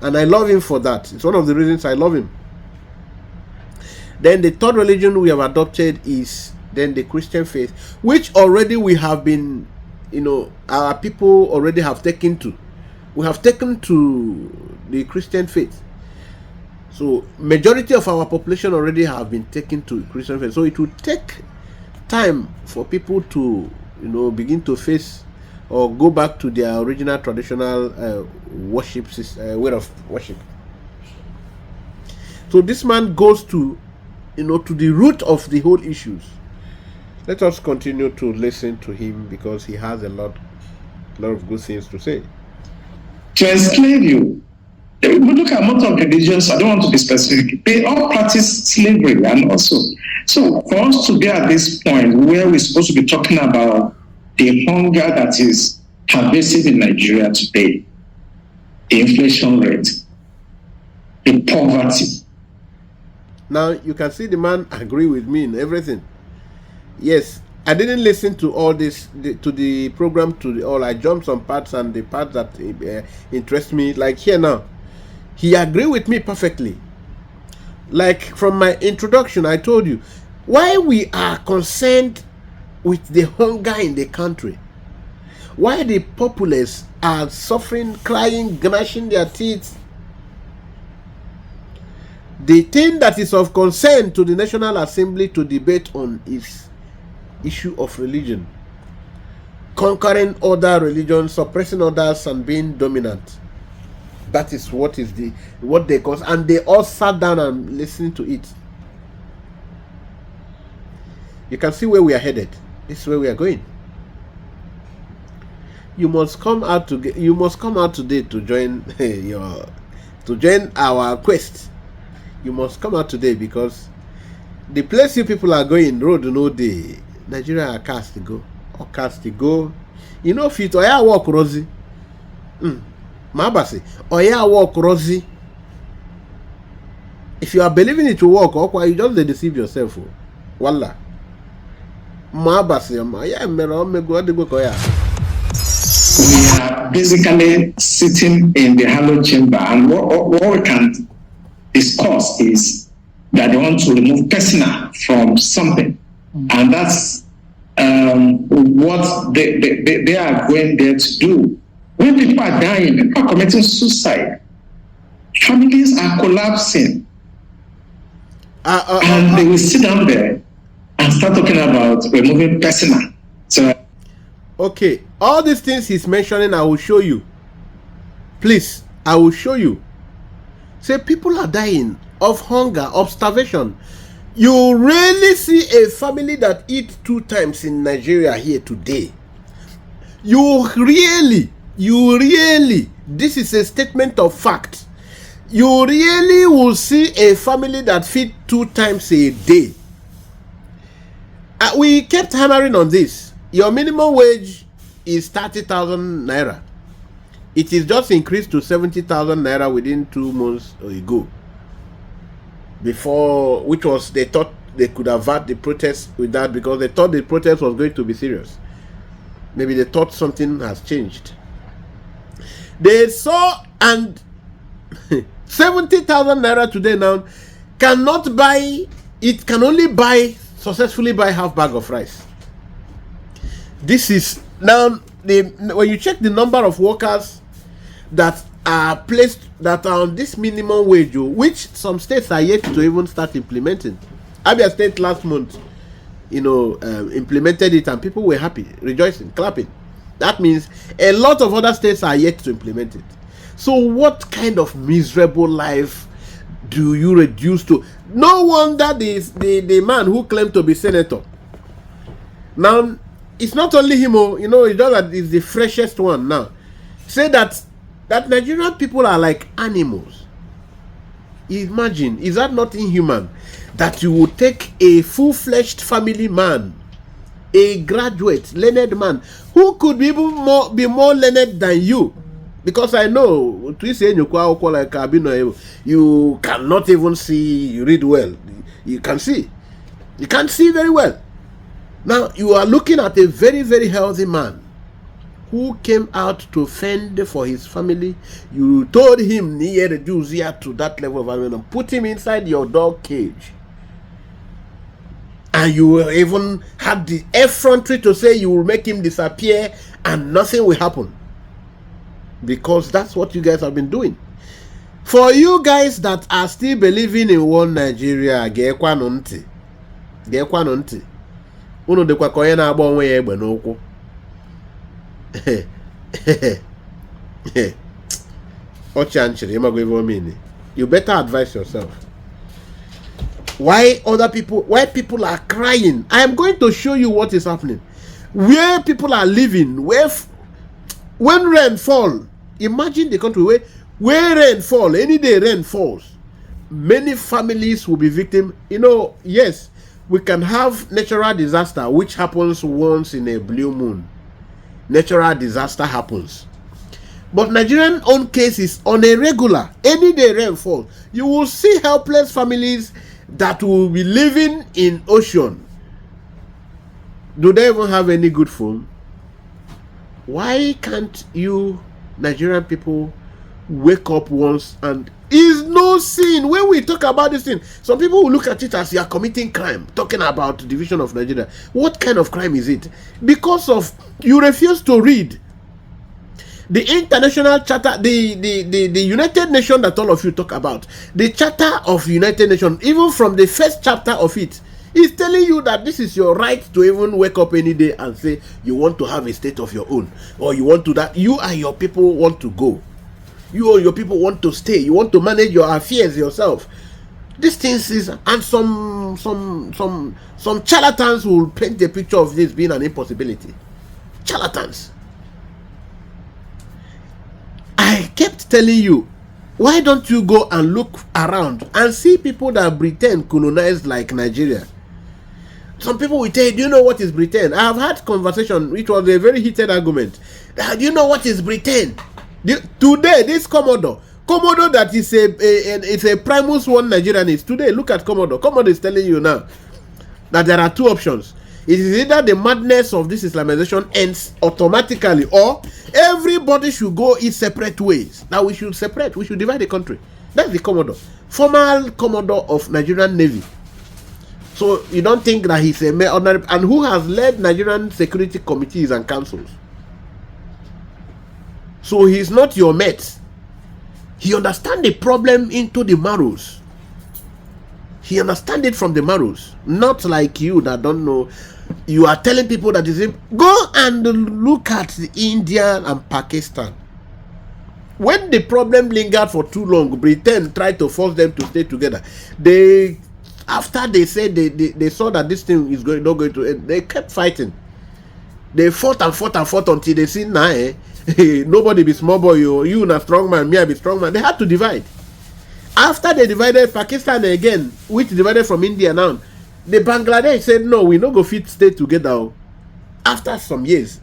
and I love him for that. It's one of the reasons I love him. Then the third religion we have adopted is then the Christian faith, which already we have been, our people already have taken to. We have taken to the Christian faith. So majority of our population already have been taken to Christian faith. So it will take time for people to, begin to face or go back to their original traditional worship way of worship. So this man goes to, to the root of the whole issues. Let us continue to listen to him, because he has a lot of good things to say. To enslave you. If we look at most of the religions, I don't want to be specific, they all practice slavery and also. So for us to be at this point where we're supposed to be talking about the hunger that is pervasive in Nigeria today, the inflation rate, the poverty. Now you can see the man agree with me in everything. Yes, I didn't listen to all this, to the program, all. I jumped some parts, and the parts that interest me, like here now, he agreed with me perfectly. Like from my introduction, I told you why we are concerned with the hunger in the country, why the populace are suffering, crying, gnashing their teeth. The thing that is of concern to the National Assembly to debate on is issue of religion, conquering other religions, suppressing others, and being dominant. That is what they cause, and they all sat down and listened to it. You can see where we are headed. This is where we are going. You must come out today to join our quest. You must come out today, because the place you people are going, road no day. Nigeria are cast to go. Or cast to go. Fit Oya walk Rosie. Mabasi. Oya walk Rosie. If you are believing it will work, or you just deceive yourself. Wallah. Mabasi. We are basically sitting in the hallowed chamber, and what we can discuss is that they want to remove personal from something, and that's what they are going there to do. When people are dying, people are committing suicide, families are collapsing, and they will sit down there and start talking about removing personal. So, okay, all these things he's mentioning, I will show you. Please, I will show you. Say people are dying of hunger, of starvation. You really see a family that eat 2 times in Nigeria here today. You really, this is a statement of fact. You really will see a family that feed 2 times a day. We kept hammering on this. Your minimum wage is 30,000 naira. It is just increased to 70,000 naira within 2 months ago. Before, which was, they thought they could avert the protest with that, because they thought the protest was going to be serious. Maybe they thought something has changed. They saw, and 70,000 naira today now cannot buy, it can only successfully buy half bag of rice. This is now, when you check the number of workers that are placed, that are on this minimum wage, which some states are yet to even start implementing. Abia State last month, implemented it, and people were happy, rejoicing, clapping. That means a lot of other states are yet to implement it. So what kind of miserable life do you reduce to? No wonder the man who claimed to be senator. Now, it's not only him, it's just that it's the freshest one now. Say that that Nigerian people are like animals. Imagine, is that not inhuman? That you would take a full-fledged family man, a graduate, learned man, who could be even more learned than you. Because I know, you cannot even see, you read well. You can see. You can't see very well. Now, you are looking at a very, very healthy man who came out to fend for his family. You told him near the Jews here to that level of environment, put him inside your dog cage. And you even had the effrontery to say you will make him disappear and nothing will happen. Because that's what you guys have been doing. For you guys that are still believing in one Nigeria, gekwa nunti. Uno de kwa koye na agba onwe ya egbe n'okwu. You better advise yourself. Why people are crying? I am going to show you what is happening. Where people are living, when rain fall, imagine the country where rain fall, any day rain falls, many families will be victim. Yes, we can have natural disaster which happens once in a blue moon. Natural disaster happens. But Nigerian own case is on a regular. Any day rainfall, you will see helpless families that will be living in ocean. Do they even have any good food? Why can't you Nigerian people wake up once? And is no sin. When we talk about this thing, some people will look at it as you are committing crime, talking about the division of Nigeria. What kind of crime is it? Because of you refuse to read the international charter, the United Nations that all of you talk about, the Charter of United Nations, even from the first chapter of it, is telling you that this is your right to even wake up any day and say you want to have a state of your own, or you want to that you and your people want to go, you or your people want to stay, you want to manage your affairs yourself. These things is, and some charlatans will paint a picture of this being an impossibility. Charlatans. I kept telling you, why don't you go and look around and see people that Britain colonized like Nigeria? Some people will tell you, do you know what is Britain? I have had conversation, which was a very heated argument. Do you know what is Britain? Today, this Commodore that is a Primus one Nigerian is today. Look at Commodore. Commodore is telling you now that there are two options. It is either the madness of this Islamization ends automatically, or everybody should go its separate ways. Now we should separate. We should divide the country. That's the Commodore, former Commodore of Nigerian Navy. So you don't think that he's a mere ordinary, and who has led Nigerian security committees and councils. So he's not your mate. He understands the problem into the marrows. He understands it from the marrows. Not like you that don't know. You are telling people that is it. Go and look at India and Pakistan. When the problem lingered for too long, Britain tried to force them to stay together. After they said they saw that this thing is not going to end, they kept fighting. They fought until they see now, nobody be small boy, you na strong man, me I be strong man. They had to divide. After they divided Pakistan again, which divided from India now, the Bangladesh said no, we no go fit stay together. After some years,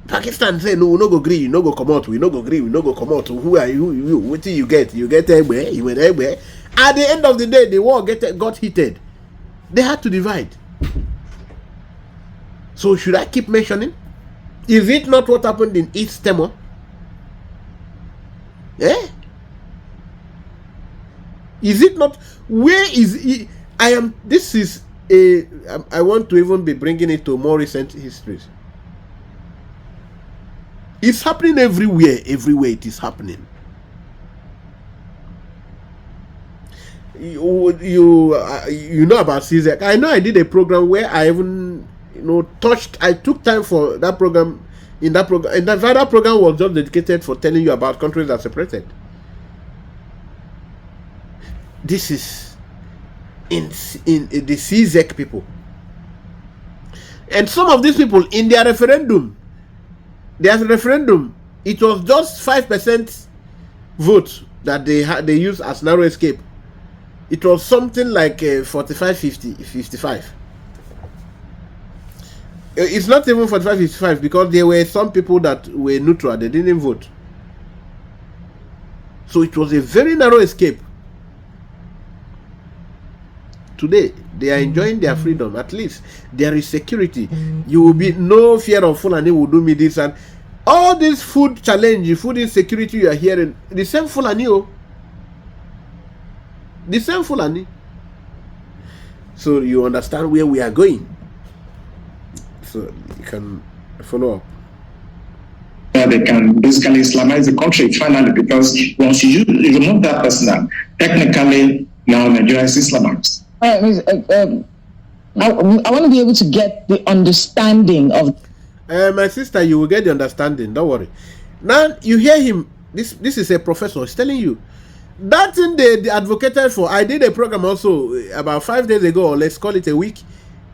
Pakistan said no, we no go agree, you no go come out, we no go agree, we no go come out. Who are you? What do you get? You get Egbe, you went Egbe. At the end of the day, the war got heated. They had to divide. So should I keep mentioning? Is it not what happened in East Timor? Eh? Is it not? Where is it? I want to even be bringing it to more recent histories. It's happening everywhere it is happening. You know about CZEC. I know I did a program where I even I took time for that program. In that program was just dedicated for telling you about countries that separated. This is in the CZEC people, and some of these people in their referendum, it was just 5% vote that they used as narrow escape, it was something like 45-55. It's not even 45-55 because there were some people that were neutral, they didn't vote. So it was a very narrow escape. Today, they are enjoying their freedom. At least there is security. You will be no fear of Fulani will do me this, and all this food challenge, food insecurity you are hearing, the same Fulani, the same Fulani. So you understand where we are going. So you can follow up. They can basically Islamize the country finally, because once you remove that person, technically now Nigeria is Islamized. I want to be able to get the understanding of. My sister, you will get the understanding. Don't worry. Now you hear him. This is a professor. He's telling you that thing they advocated for. I did a program also about 5 days ago, or let's call it a week.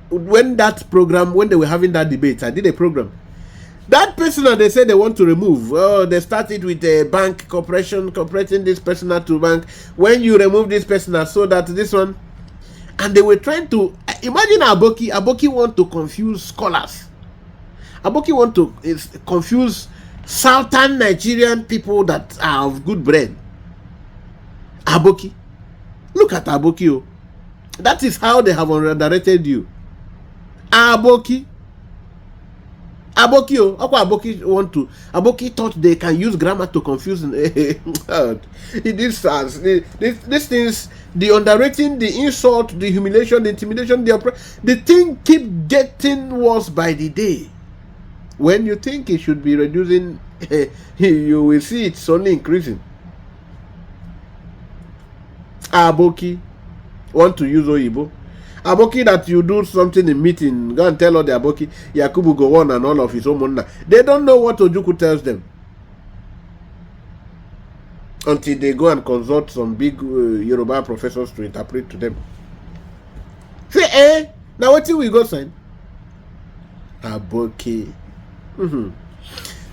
When they were having that debate, I did a program. That person that they say they want to remove, they started with a bank corporation, cooperating this person to bank. When you remove this person, so that this one, and they were trying to imagine Aboki. Aboki want to confuse scholars. Aboki want to confuse southern Nigerian people that are of good brain. Aboki, look at Aboki. That is how they have underrated you. Aboki thought they can use grammar to confuse. This things, the underrating, the insult, the humiliation, the intimidation, the thing keep getting worse by the day. When you think it should be reducing, you will see it's only increasing. Aboki want to use Oyibo. Aboki that you do something in meeting, go and tell all the Aboki, Yakubu go on and all of his own. They don't know what Ojuku tells them until they go and consult some big Yoruba professors to interpret to them. Say, now what till we go sign? Aboki.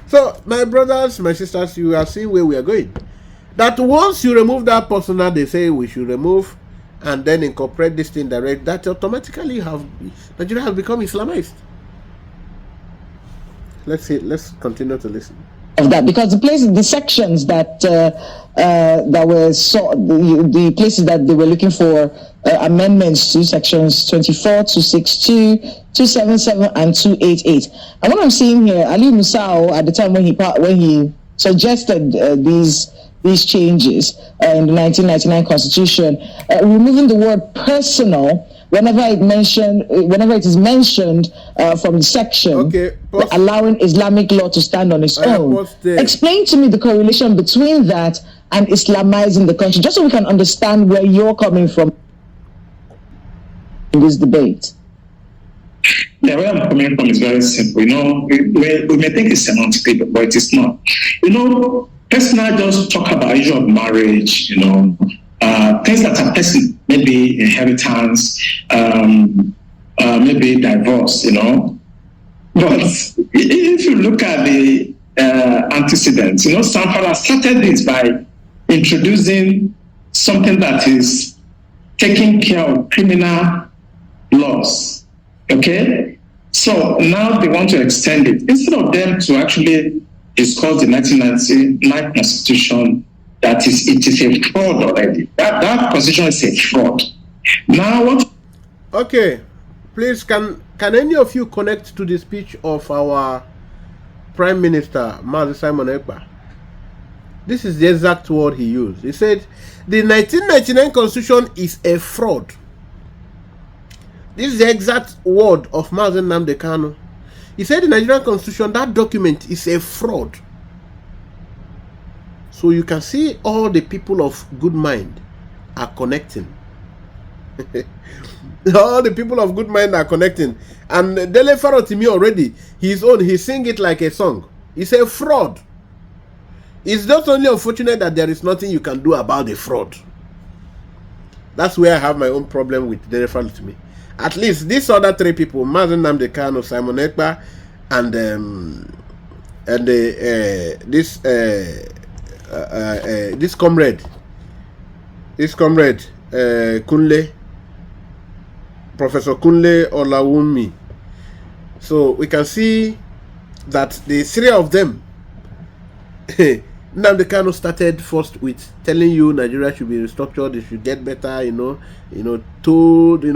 So, my brothers, my sisters, you are seeing where we are going. That once you remove that persona, they say we should remove and then incorporate this thing direct, that automatically Nigeria has become Islamized. Let's continue to listen. Of that, because the sections that were the places that they were looking for amendments to, sections 24, 262, 277, and 288. And what I'm seeing here, Ali Musao, at the time when he suggested these changes in the 1999 Constitution, removing the word personal whenever it is mentioned from the section, allowing Islamic law to stand on its own. Explain to me the correlation between that and Islamizing the country, just so we can understand where you're coming from in this debate. Yeah, where I'm coming from is very simple. We may think it's semantic, but it is not. Let's not just talk about issue of marriage, things that are personal, maybe inheritance, maybe divorce, But if you look at the antecedents, Sanfala started this by introducing something that is taking care of criminal laws, okay? So now they want to extend it. Instead of them to actually discuss the 1999 Constitution, it is a fraud already. That Constitution is a fraud. Now what? Okay, please, can any of you connect to the speech of our Prime Minister, Mazi Simon Ekpa? This is the exact word he used. He said, the 1999 Constitution is a fraud. This is the exact word of Mazi Nnamdi Kanu. He said the Nigerian Constitution, that document is a fraud. So you can see all the people of good mind are connecting. All the people of good mind are connecting. And Dele Farotimi already, he sing it like a song. It's a fraud. It's not only unfortunate that there is nothing you can do about the fraud. That's where I have my own problem with Dele Farotimi. At least these other three people, Mazi Nnamdi Kanu, Simon Ekpa, and this comrade Kunle, Professor Kunle Olawunmi. So we can see that the three of them, now they kind of started first with telling you Nigeria should be restructured, it should get better,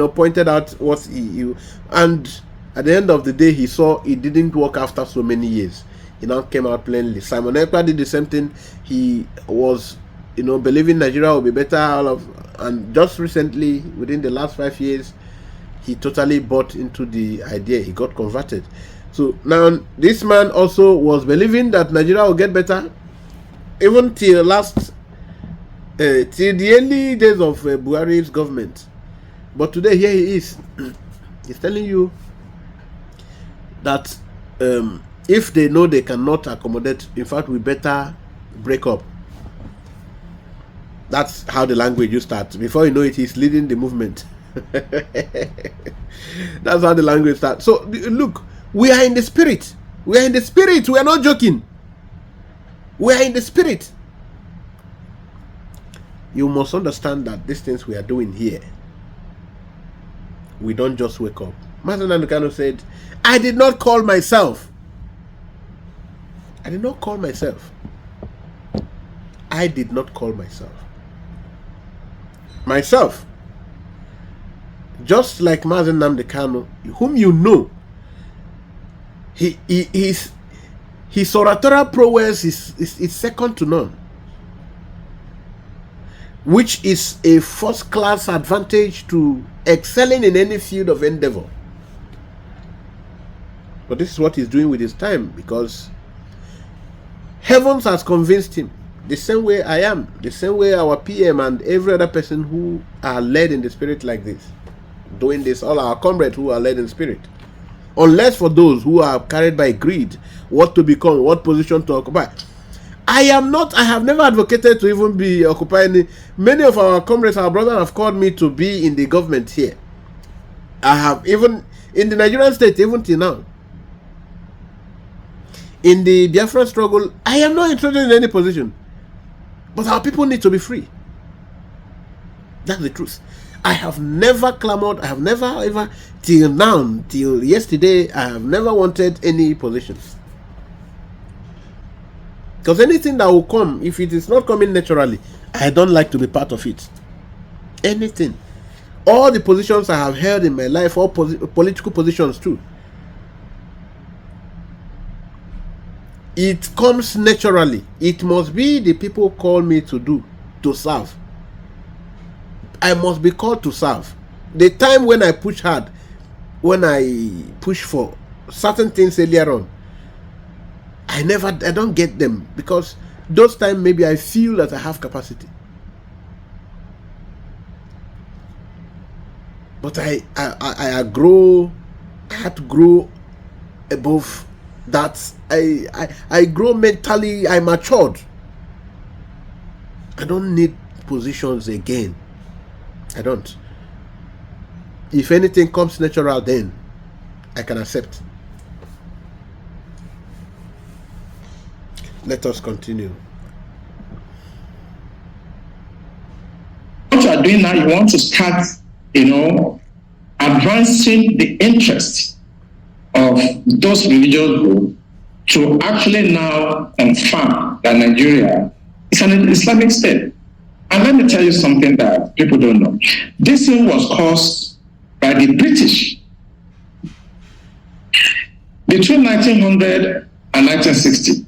pointed out what he and at the end of the day he saw it didn't work after so many years. He now came out plainly. Simon Ekpa did the same thing. He was, believing Nigeria will be better, and just recently, within the last 5 years, he totally bought into the idea. He got converted. So now this man also was believing that Nigeria will get better, even till till the early days of Buhari's government. But today here he is. He's telling you that if they know they cannot accommodate, in fact, we better break up. That's how the language you start. Before you know it, he's leading the movement. That's how the language starts. So look, we are in the spirit. We are in the spirit. We are not joking. We are in the spirit. You must understand that these things we are doing here, we don't just wake up. Master Nandukano said, I did not call myself. I did not call myself. I did not call myself. Myself. Just like Mazen Namdekano, whom you know, his oratorial prowess is second to none, which is a first-class advantage to excelling in any field of endeavor. But this is what he's doing with his time, because heavens has convinced him, the same way I am, the same way our PM and every other person who are led in the spirit like this, doing this, all our comrades who are led in spirit. Unless for those who are carried by greed, what to become, what position to occupy. I have never advocated to even be occupying. Many of our comrades, our brothers have called me to be in the government here. I have, even in the Nigerian state, even till now. In the Biafra struggle, I am not interested in any position. But our people need to be free. That's the truth. I have never clamored, I have never ever, till now, till yesterday, I have never wanted any positions. Because anything that will come, if it is not coming naturally, I don't like to be part of it. Anything. All the positions I have held in my life, all political positions too, it comes naturally. It must be the people call me to serve. I must be called to serve. The time when I push hard, when I push for certain things earlier on, I don't get them, because those times maybe I feel that I have capacity. But I had to grow above that. I grow mentally, I matured. I don't need positions again. I don't. If anything comes natural, then I can accept. Let us continue. What you are doing now, you want to start, advancing the interest of those religious groups to actually now confirm that Nigeria is an Islamic state. And let me tell you something that people don't know. This thing was caused by the British. Between 1900 and 1960,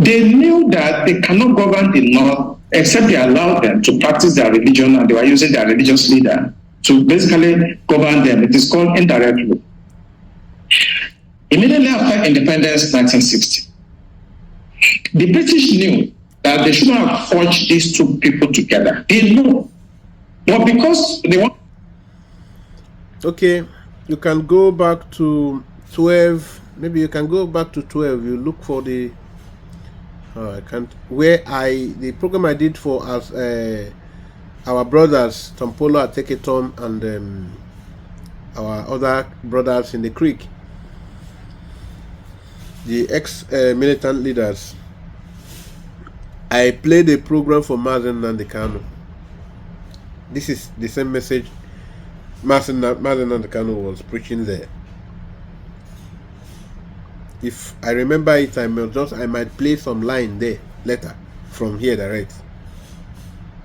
they knew that they cannot govern the North except they allowed them to practice their religion, and they were using their religious leader to basically govern them. It is called indirect rule. Immediately after independence, 1960, the British knew that they shouldn't have forged these two people together. They know. But because they want... Okay, you can go back to 12. Maybe you can go back to 12. You look for the... I can't... the program I did for us, our brothers, Tompolo, Ateketom, and our other brothers in the creek. The ex-militant leaders. I played a program for Mazen Nandekano. This is the same message Mazen Nandekano was preaching there. If I remember it, I might play some line there later from here direct.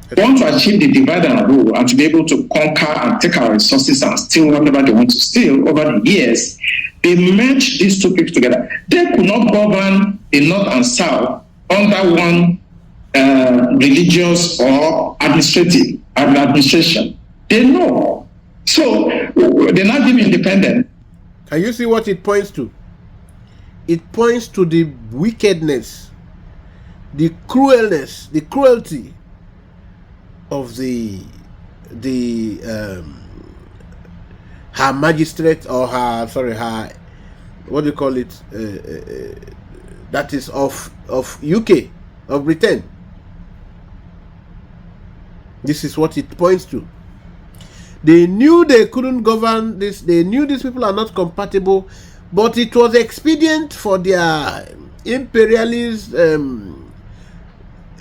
They want to achieve the divide and rule and to be able to conquer and take our resources and steal whatever they want to steal over the years. They merged these two people together. They could not govern the North and South under one religious or administration. They know. So they're not even independent. Can you see what it points to? It points to the wickedness, the cruelty of her magistrate, or her what do you call it, that is of UK, of Britain. This is what it points to. They knew they couldn't govern this. They knew these people are not compatible, but it was expedient for their imperialist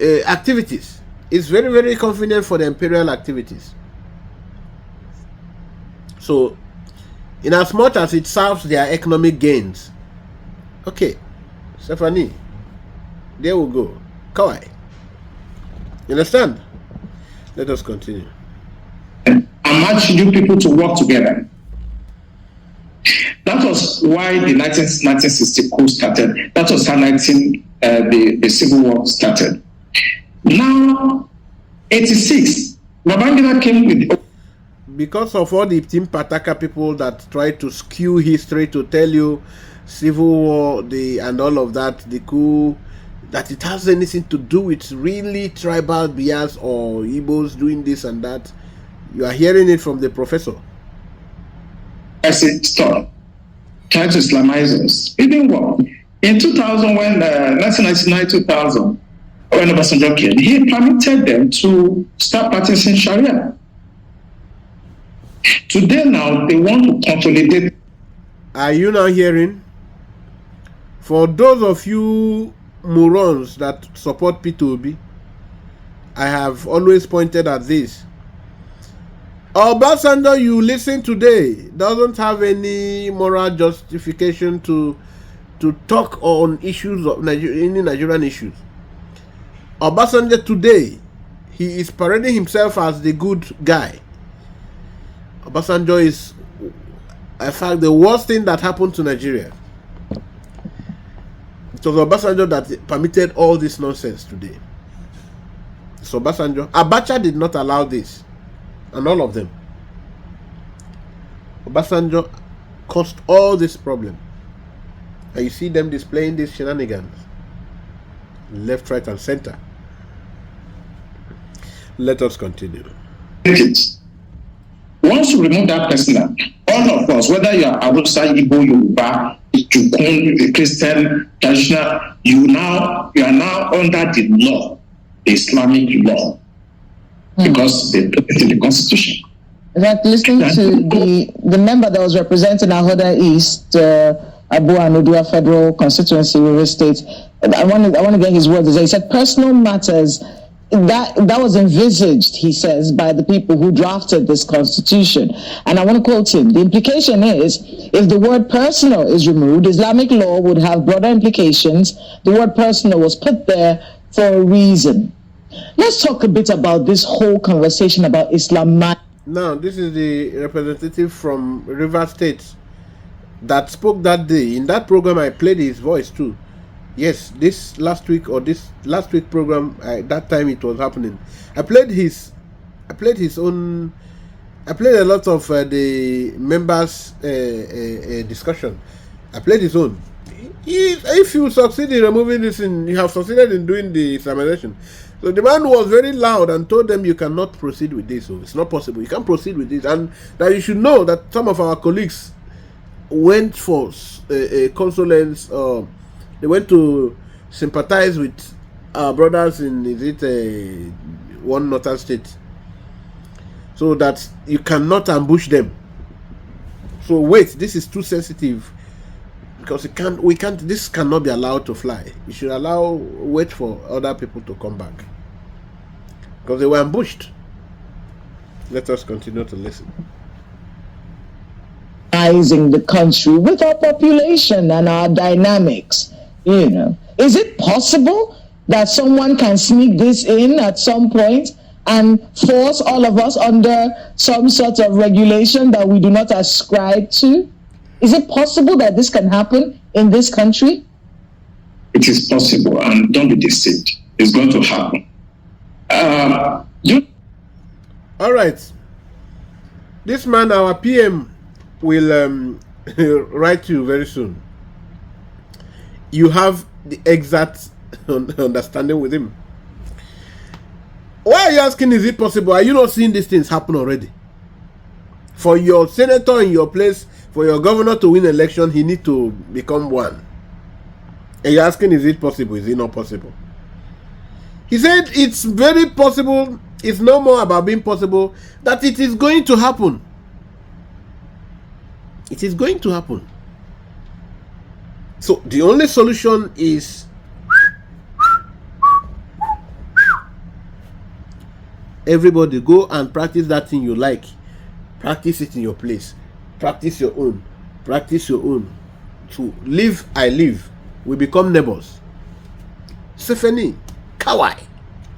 activities. It's very, very convenient for the imperial activities. So, in as much as it serves their economic gains. Okay, Stephanie, there we go. Kawai. You understand? Let us continue. And match you people to work together. That was why the 1960 coup started. That was how the Civil War started. Now, 86, Babangida came with... Because of all the Team Pataka people that try to skew history to tell you Civil War, and all of that, the coup, that it has anything to do with really tribal bias or Igbos doing this and that. You are hearing it from the professor. I said, stop. Try to Islamize us. It didn't work. In 2000, when 1999-2000, when Obasanjo came, he permitted them to start practicing Sharia. Today now, they want to consolidate. Are you now hearing? For those of you morons that support P2B, I have always pointed at this. Obasanjo you listen today doesn't have any moral justification to talk on issues of any Nigerian issues. Obasanjo today, he is parading himself as the good guy. Obasanjo is, in fact, the worst thing that happened to Nigeria. It was Obasanjo that permitted all this nonsense today. So Obasanjo, Abacha did not allow this, and all of them. Obasanjo caused all this problem. And you see them displaying these shenanigans, left, right, and center. Let us continue. Once you remove that person, all of us, whether you are Hausa, Igbo, Yoruba, Jukun, Christian, traditional, you are now under the law, the Islamic law, because they put it in the Constitution. Like listening to the member that was representing Ahoda East, Abu Anudua Federal Constituency, River State, I want to get his words. He said personal matters that was envisaged, he says, by the people who drafted this constitution. And I want to quote him. The implication is, if the word personal is removed, Islamic law would have broader implications. The word personal was put there for a reason. Let's talk a bit about this whole conversation about Islamize. Now, this is the representative from River State that spoke that day. In that program, I played his voice too. Yes, this last week program, that time it was happening. I played a lot of the members' discussion. I played his own. If you succeed in removing this, you have succeeded in doing the Islamization. So the man was very loud and told them you cannot proceed with this. So it's not possible. You can't proceed with this. And that you should know that some of our colleagues went for condolence. They went to sympathize with our brothers in one northern state, so that you cannot ambush them. So wait, this is too sensitive. because this cannot be allowed to fly. You should wait for other people to come back, because they were ambushed. Let us continue to listen. The country with our population and our dynamics, is it possible that someone can sneak this in at some point and force all of us under some sort of regulation that we do not ascribe to? Is it possible that this can happen in this country? It is possible, and don't be deceived. It's going to happen. All right. This man, our PM, will write to you very soon. You have the exact understanding with him. Why are you asking, is it possible? Are you not seeing these things happen already? For your senator in your place, for your governor to win election, he need to become one. And you're asking, is it possible? Is it not possible? He said it's very possible. It's no more about being possible, that it is going to happen. It is going to happen. So the only solution is everybody go and practice that thing you like. Practice it in your place. Practice your own. Practice your own. To live, I live. We become neighbors. Sefeni, Kawai,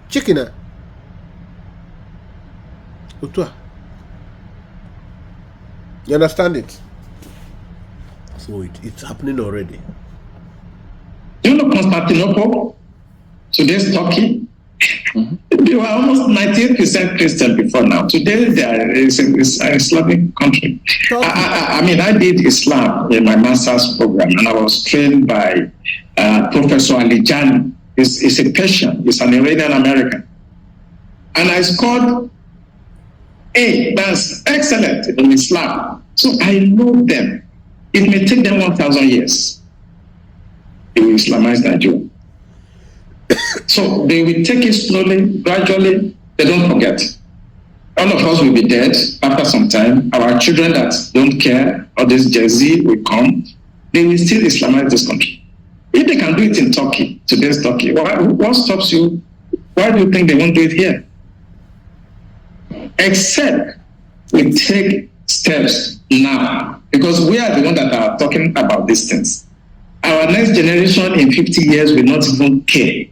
Chikina, Utua. You understand it? So it's happening already. Do you know Constantinople? Today's Turkey. They were almost 98% Christian before now. Today there is an Islamic country. I did Islam in my master's program, and I was trained by Professor Alijani. He's a Persian. He's an Iranian American. And I scored A. That's excellent in Islam. So I know them. It may take them 1,000 years. They will Islamize Nigeria. So they will take it slowly, gradually. They don't forget. All of us will be dead after some time. Our children that don't care, or this Gen Z will come. They will still Islamize this country. If they can do it in Turkey, today's Turkey, what stops you? Why do you think they won't do it here? Except we take steps now, because we are the ones that are talking about these things. Our next generation in 50 years will not even care.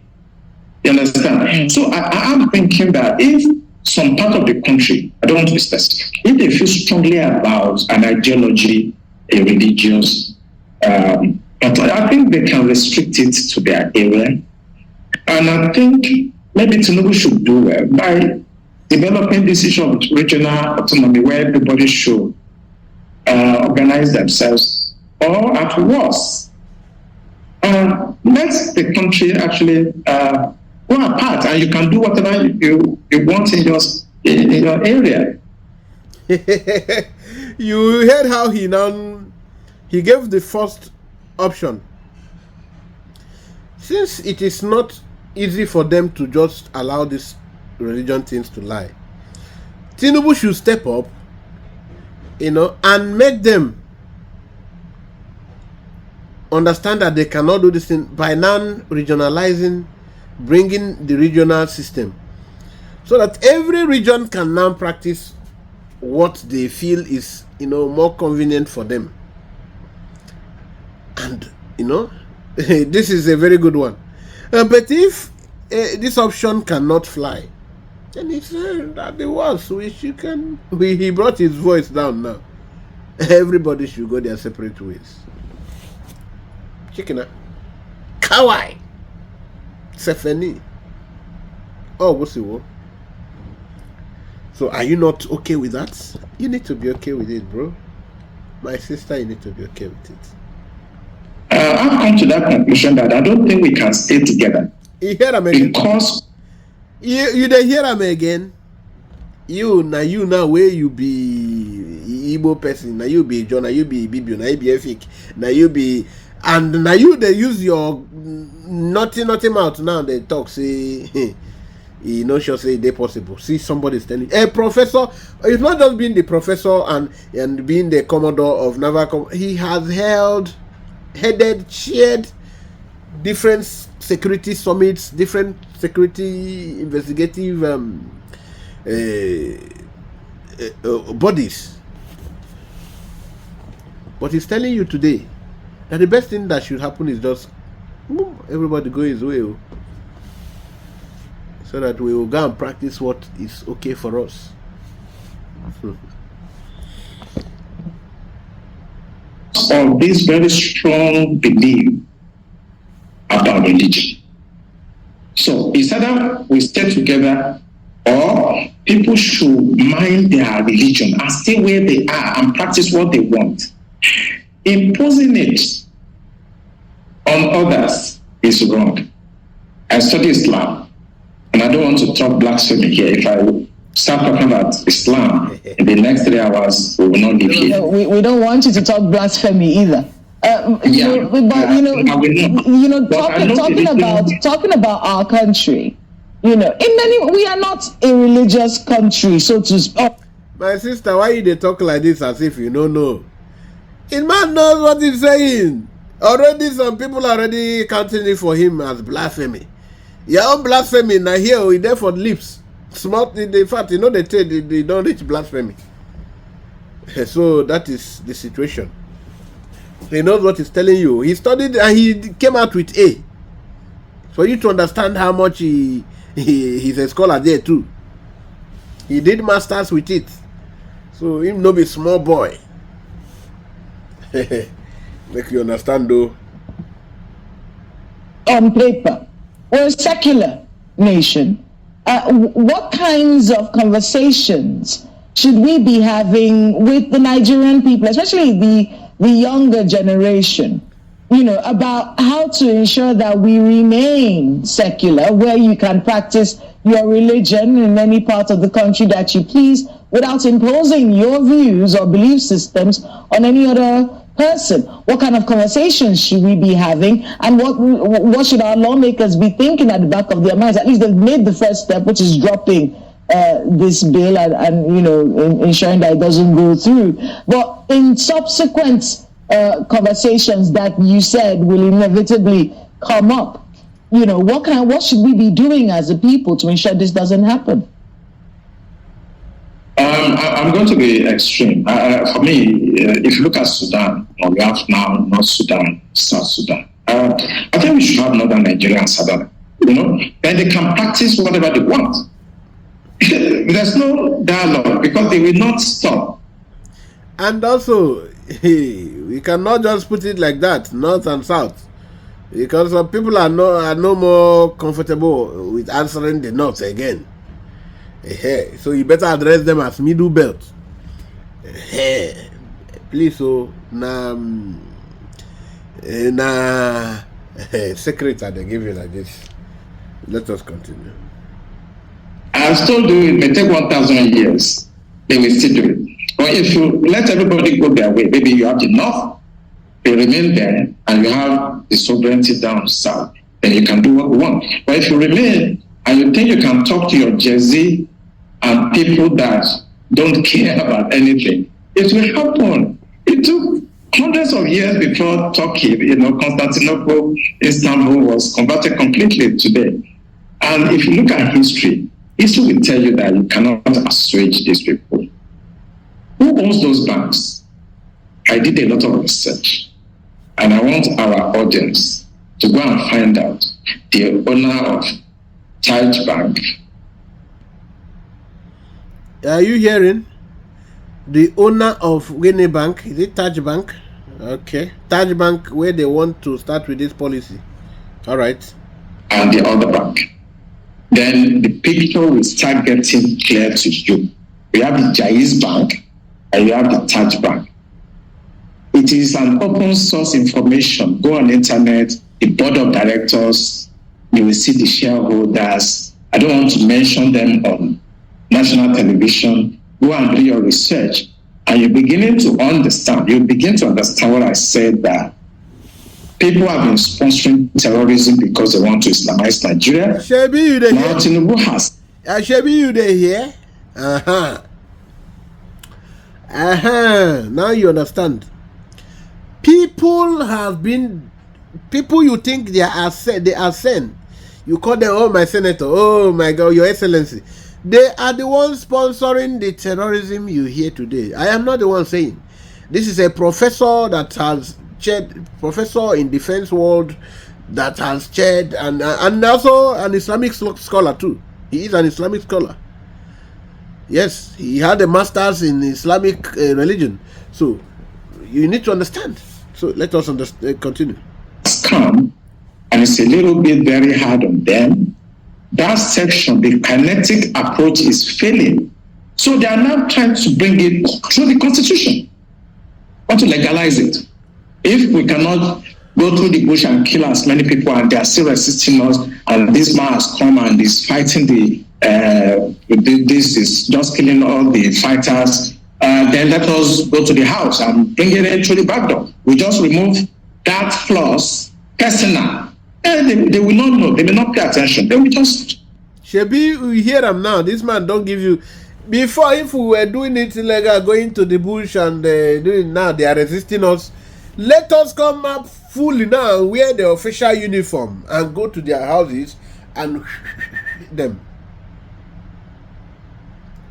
You understand? So I'm thinking that if some part of the country, I don't want to be specific, if they feel strongly about an ideology, a religious, but I think they can restrict it to their area. And I think maybe Tinubu should do well by developing this issue of regional autonomy, where everybody should organize themselves, or at worst, let the country actually go apart, and you can do whatever you want in your area. You heard how he gave the first option. Since it is not easy for them to just allow these religion things to lie, Tinubu should step up, and make them understand that they cannot do this thing by now regionalizing, bringing the regional system, so that every region can now practice what they feel is more convenient for them. And this is a very good one. But if this option cannot fly, then he said that the worst which you can. He brought his voice down now. Everybody should go their separate ways. Chikina, Kawai, Sefeni. Oh, what's it? So are you not okay with that? You need to be okay with it, bro. My sister, you need to be okay with it. I've come to that conclusion that I don't think we can stay together. You hear him again? Because you don't hear him again. You now where you be Igbo person, now you be John, now you be Bibi, now you be Efik, now you be, and now you they use your nothing out now. They talk say you know sure say they possible. See somebody's telling a professor. It's not just being the professor and being the Commodore of Naval. He has held headed, chaired different security summits, different security investigative bodies. But he's telling you today that the best thing that should happen is just everybody go his way, so that we will go and practice what is okay for us. Of this very strong belief about religion. So it's either we stay together or people should mind their religion and stay where they are and practice what they want. Imposing it on others is wrong. I study Islam, and I don't want to talk blasphemy here. If I start talking about Islam in the next 3 hours, we will not live here. We don't want you to talk blasphemy either. Talking about our country, in many, we are not a religious country, so to speak. My sister, why you they talk like this as if you don't know? The man knows what he's saying. Already some people are already counting it for him as blasphemy. Your own blasphemy now here we there for lips. Smart, in fact, they say they don't reach blasphemy. So that is the situation. He knows what he's telling you. He studied and he came out with A. For you to understand how much he's a scholar there too. He did masters with it. So him no be small boy. Make you understand though. On paper, we're a secular nation. What kinds of conversations should we be having with the Nigerian people, especially the younger generation, about how to ensure that we remain secular, where you can practice your religion in any part of the country that you please without imposing your views or belief systems on any other person? What kind of conversations should we be having, and what should our lawmakers be thinking at the back of their minds? At least they've made the first step, which is dropping this bill and ensuring that it doesn't go through. But in subsequent conversations that you said will inevitably come up, what should we be doing as a people to ensure this doesn't happen? I'm going to be extreme. For me, if you look at Sudan, we have now North Sudan, South Sudan. I think we should have Northern Nigeria and Southern. Then they can practice whatever they want. There's no dialogue because they will not stop. And also, we cannot just put it like that, North and South, because some people are no more comfortable with answering the North again. So you better address them as middle belt. Please, secret that they give you like this. Let us continue. I've still do it. May take 1,000 years. They will still do it. But if you let everybody go their way, maybe you have the North, they remain there, and you have the sovereignty down south, then you can do what you want. But if you remain and you think you can talk to your Jersey and people that don't care about anything, it will happen. It took hundreds of years before Turkey, Constantinople, Istanbul was converted completely today. And if you look at history will tell you that you cannot assuage these people. Who owns those banks? I did a lot of research, and I want our audience to go and find out the owner of Taj Bank. Are you hearing? The owner of Winnie Bank, is it Taj Bank? Okay. Taj Bank, where they want to start with this policy. All right. And the other bank. Then the picture will start getting clear to you. We have the Jaiz Bank and you have the Taj Bank. It is an open source information. Go on the internet, the board of directors, you will see the shareholders. I don't want to mention them on national television. Go and do your research, and you're beginning to understand. You begin to understand what I said, that people have been sponsoring terrorism because they want to Islamize Nigeria. Shebi, you there? Now Tinubu has. Shebi, you there here? Now you understand. People have been, people you think they are sent. You call them, oh my senator, oh my God, your excellency. They are the ones sponsoring the terrorism you hear today. I am not the one saying. This is a professor that has chaired, professor in defense world that has chaired, and also an Islamic scholar too. He is an Islamic scholar. Yes, he had a master's in Islamic religion. So you need to understand. So let us continue. Come, and it's a little bit very hard on them. That section, the kinetic approach is failing. So they are now trying to bring it through the Constitution. Want to legalize it. If we cannot go through the bush and kill as many people and they are still resisting us, and this man has come and is fighting this is just killing all the fighters, then let us go to the house and bring it in through the back door. We just remove that clause, personal. And they will not know, they will not pay attention. They will just... Shebi, we hear them now. This man don't give you... Before, if we were doing it illegal, going to the bush and doing it now, they are resisting us. Let us come up fully now and wear the official uniform and go to their houses and them.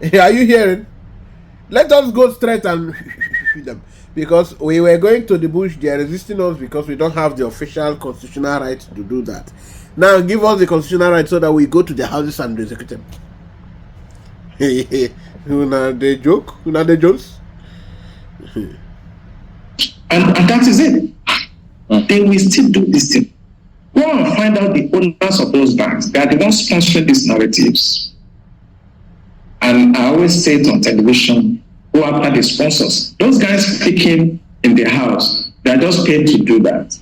Are you hearing? Let us go straight and them. Because we were going to the bush, they are resisting us because we don't have the official constitutional right to do that. Now give us the constitutional right so that we go to their houses and execute them. Una the joke? Una the jokes? And that is it. They will still do this thing. Go and find out the owners of those banks. They are the ones sponsoring these narratives. And I always say it on television, go after the sponsors. Those guys speaking in the house, they are just paid to do that.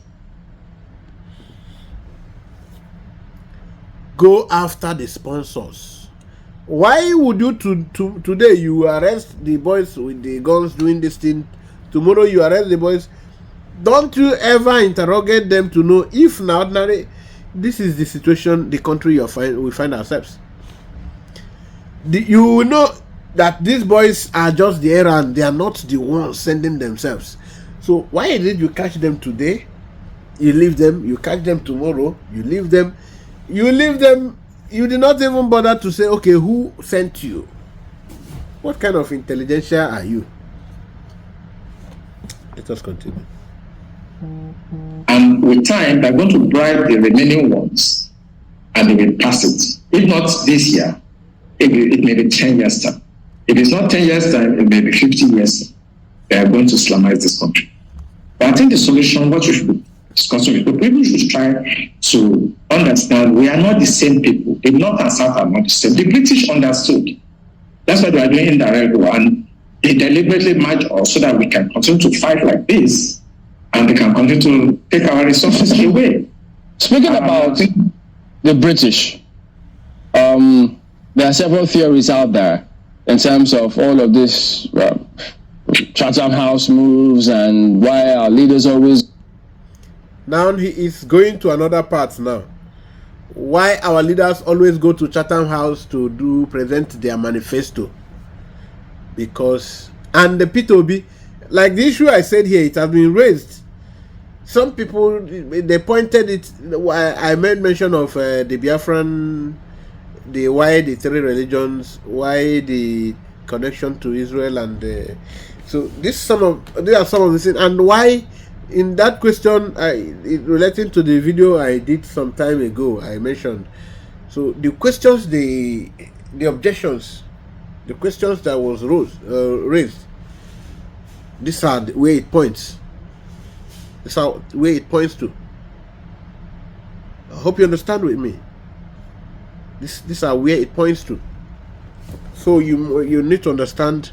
Go after the sponsors. Why would you today you arrest the boys with the guns doing this thing? Tomorrow you arrest the boys. Don't you ever interrogate them to know if now ordinary this is the situation, the country we find ourselves. You will know that these boys are just the errand. They are not the ones sending themselves. So why did you catch them today? You leave them. You catch them tomorrow. You leave them. You leave them. You did not even bother to say, okay, who sent you? What kind of intelligentsia are you? Let us continue. And with time, they're going to bribe the remaining ones and they will pass it. If not this year, it may be 10 years time. If it's not 10 years time, it may be 50 years. They are going to Islamize this country. But I think the solution, what you should be discussing with people, people should try to understand we are not the same people. The North and South are not the same. The British understood. That's why they are doing indirect war. And they deliberately merge us so that we can continue to fight like this and they can continue to take our resources away. Speaking about the British, there are several theories out there in terms of all of this Chatham House moves and why our leaders always... Now he is going to another part now. Why our leaders always go to Chatham House to present their manifesto. Because, and the P2B, like the issue I said here, it has been raised. Some people, they pointed it, I made mention of the Biafran, why the three religions, why the connection to Israel, and so these are some of the things, and why in that question, relating to the video I did some time ago, I mentioned. So the questions, the objections, the questions that was raised, these are where it points. This is where it points to. I hope you understand with me. These are where it points to. So you need to understand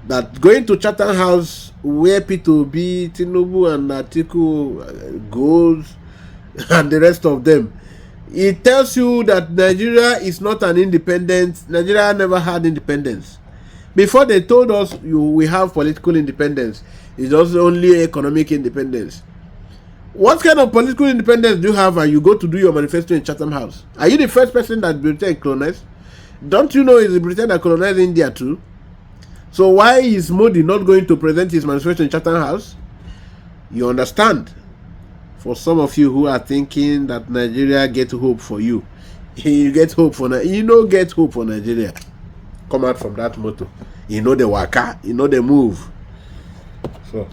that going to Chatham House, where P2B, Tinubu, and Atiku goes, and the rest of them, it tells you that Nigeria is not an independent. Nigeria never had independence. Before they told us we have political independence, it's just only economic independence. What kind of political independence do you have and you go to do your manifesto in Chatham House? Are you the first person that Britain colonized? Don't you know it's Britain that colonized India too? So why is Modi not going to present his manifesto in Chatham House? You understand? For some of you who are thinking that Nigeria get hope for you, you get hope for Nigeria. You know, get hope for Nigeria. Come out from that motto. You know the waka, you know the move. So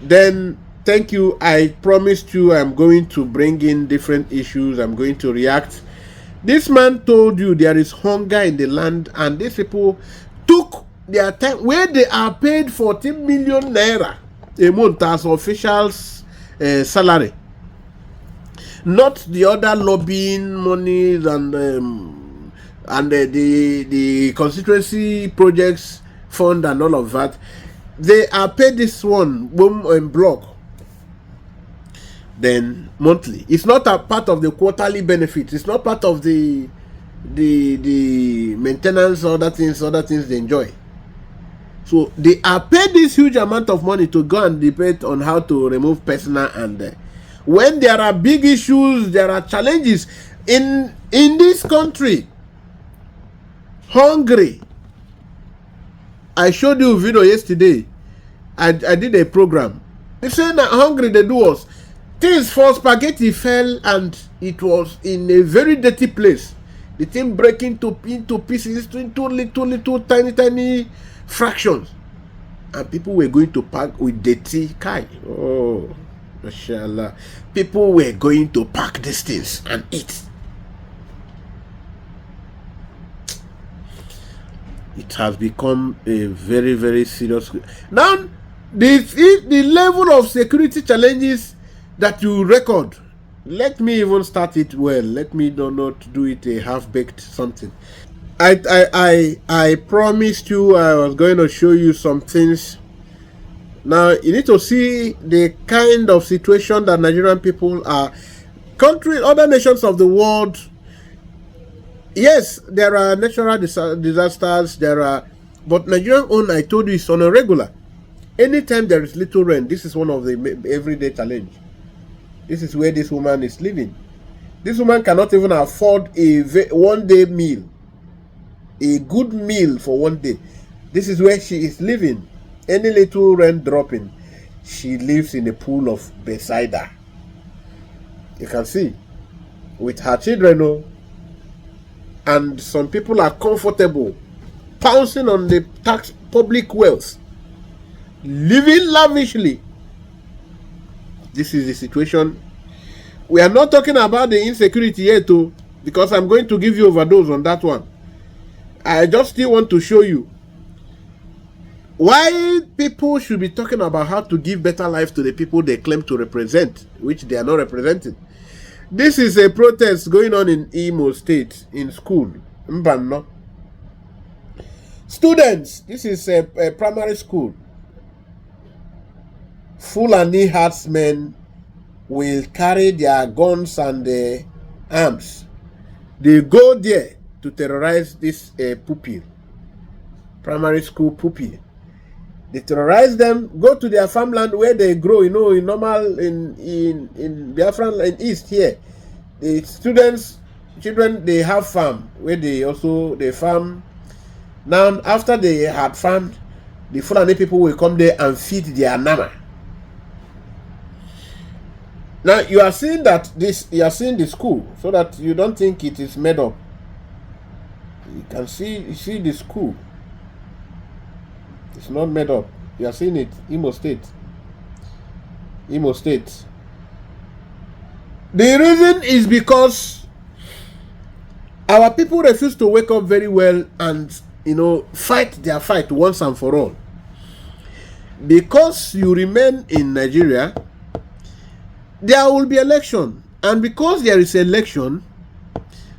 then, thank you. I promised you I'm going to bring in different issues. I'm going to react. This man told you there is hunger in the land, and these people took their time where they are paid 14 million naira a month as officials' salary, not the other lobbying monies and the constituency projects fund and all of that. They are paid this one boom and block, then monthly. It's not a part of the quarterly benefits. It's not part of the maintenance, other things they enjoy. So they are paid this huge amount of money to go and debate on how to remove personal, and when there are big issues, there are challenges in this country. Hungry. I showed you a video yesterday. I did a program. They said that hungry they do us. Things for spaghetti fell, and it was in a very dirty place. The thing breaking into pieces, into little tiny fractions, and people were going to pack with dirty kai. Oh, mashallah! People were going to pack these things and eat. It has become a very, very serious. Now, the level of security challenges that you record, let me even start it well. Let me not do it a half-baked something. I promised you I was going to show you some things. Now you need to see the kind of situation that Nigerian people are. Other nations of the world, yes, there are natural disasters, but Nigerian own, I told you, is on a regular. Anytime there is little rain, this is one of the everyday challenge. This is where this woman is living. This woman cannot even afford a one-day meal, a good meal for one day. This is where she is living. Any little rain dropping, she lives in a pool of beside her. You can see, with her children, and some people are comfortable pouncing on the tax public wealth, living lavishly. This is the situation. We are not talking about the insecurity yet, too, because I'm going to give you overdose on that one. I just still want to show you why people should be talking about how to give better life to the people they claim to represent, which they are not representing. This is a protest going on in Imo State, in school. Mbano. Students, this is a primary school. Fulani herdsmen will carry their guns and arms. They go there to terrorize this pupil, primary school pupil. They terrorize them, go to their farmland where they grow, in normal, in Biafran, in East here. The children, they have farm, where they farm. Now, after they had farmed, the Fulani people will come there and feed their nama. Now, you are seeing the school, so that you don't think it is made up. You can see the school. It's not made up. You are seeing it. Imo State. Imo State. The reason is because our people refuse to wake up very well and, fight their fight once and for all. Because you remain in Nigeria, there will be election. And because there is election,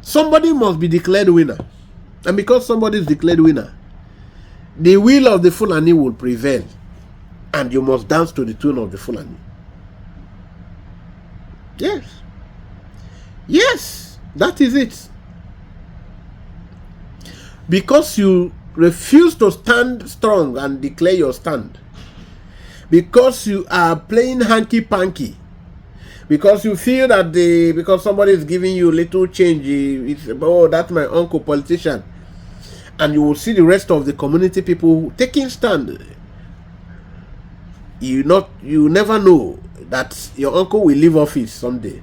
somebody must be declared winner. And because somebody is declared winner, the will of the Fulani will prevail, and you must dance to the tune of the Fulani. Yes, that is it. Because you refuse to stand strong and declare your stand, because you are playing hanky-panky, because you feel that because somebody is giving you little change, it's that's my uncle politician. And you will see the rest of the community people taking stand. You never know that your uncle will leave office someday.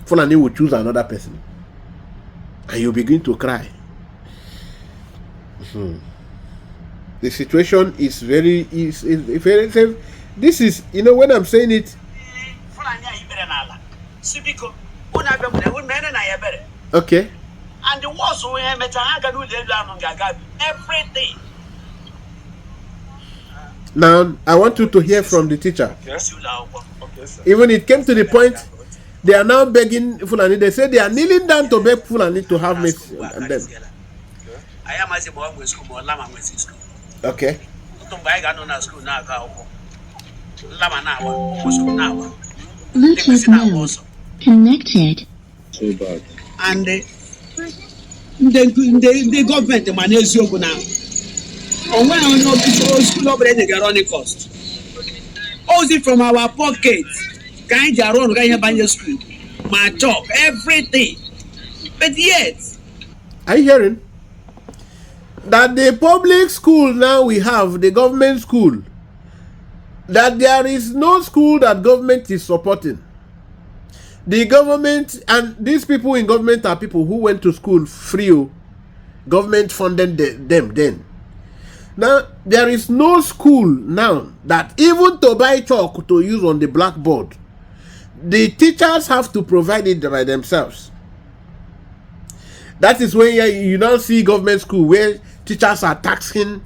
Fulani will choose another person, and you begin to cry. The situation is very this is, when I'm saying it. Okay. And the worst we have everything. Now I want you to hear from the teacher. Yes. Even it came to the point they are now begging Fulani. They say they are kneeling down to beg Fulani to have mercy on them. Okay. Bluetooth mode connected. So bad. And the government manage you now. On when I know school operating they running cost. All it from our pocket. Can you run can school? My job, everything. But yet, are you hearing? That the public school now we have, the government school, that there is no school that government is supporting. The government, and these people in government are people who went to school free. Government funded them then. Now, there is no school now that even to buy chalk to use on the blackboard, the teachers have to provide it by themselves. That is when you now see government school where teachers are taxing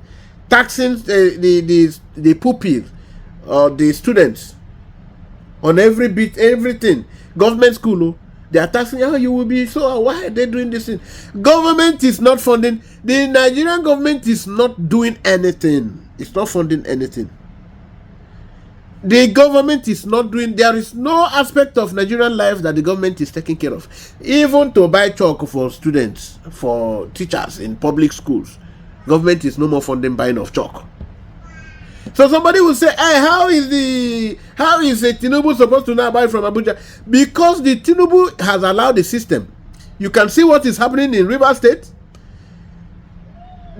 the pupils or the students on every bit, everything. Government school, they are taxing. You will be so. Why are they doing this thing? Government is not funding. The Nigerian government is not doing anything. It's not funding anything. The government is not doing. There is no aspect of Nigerian life that the government is taking care of. Even to buy chalk for students, for teachers in public schools, government is no more funding buying of chalk. So somebody will say, hey, how is a Tinubu supposed to now buy from Abuja? Because the Tinubu has allowed the system. You can see what is happening in Rivers State.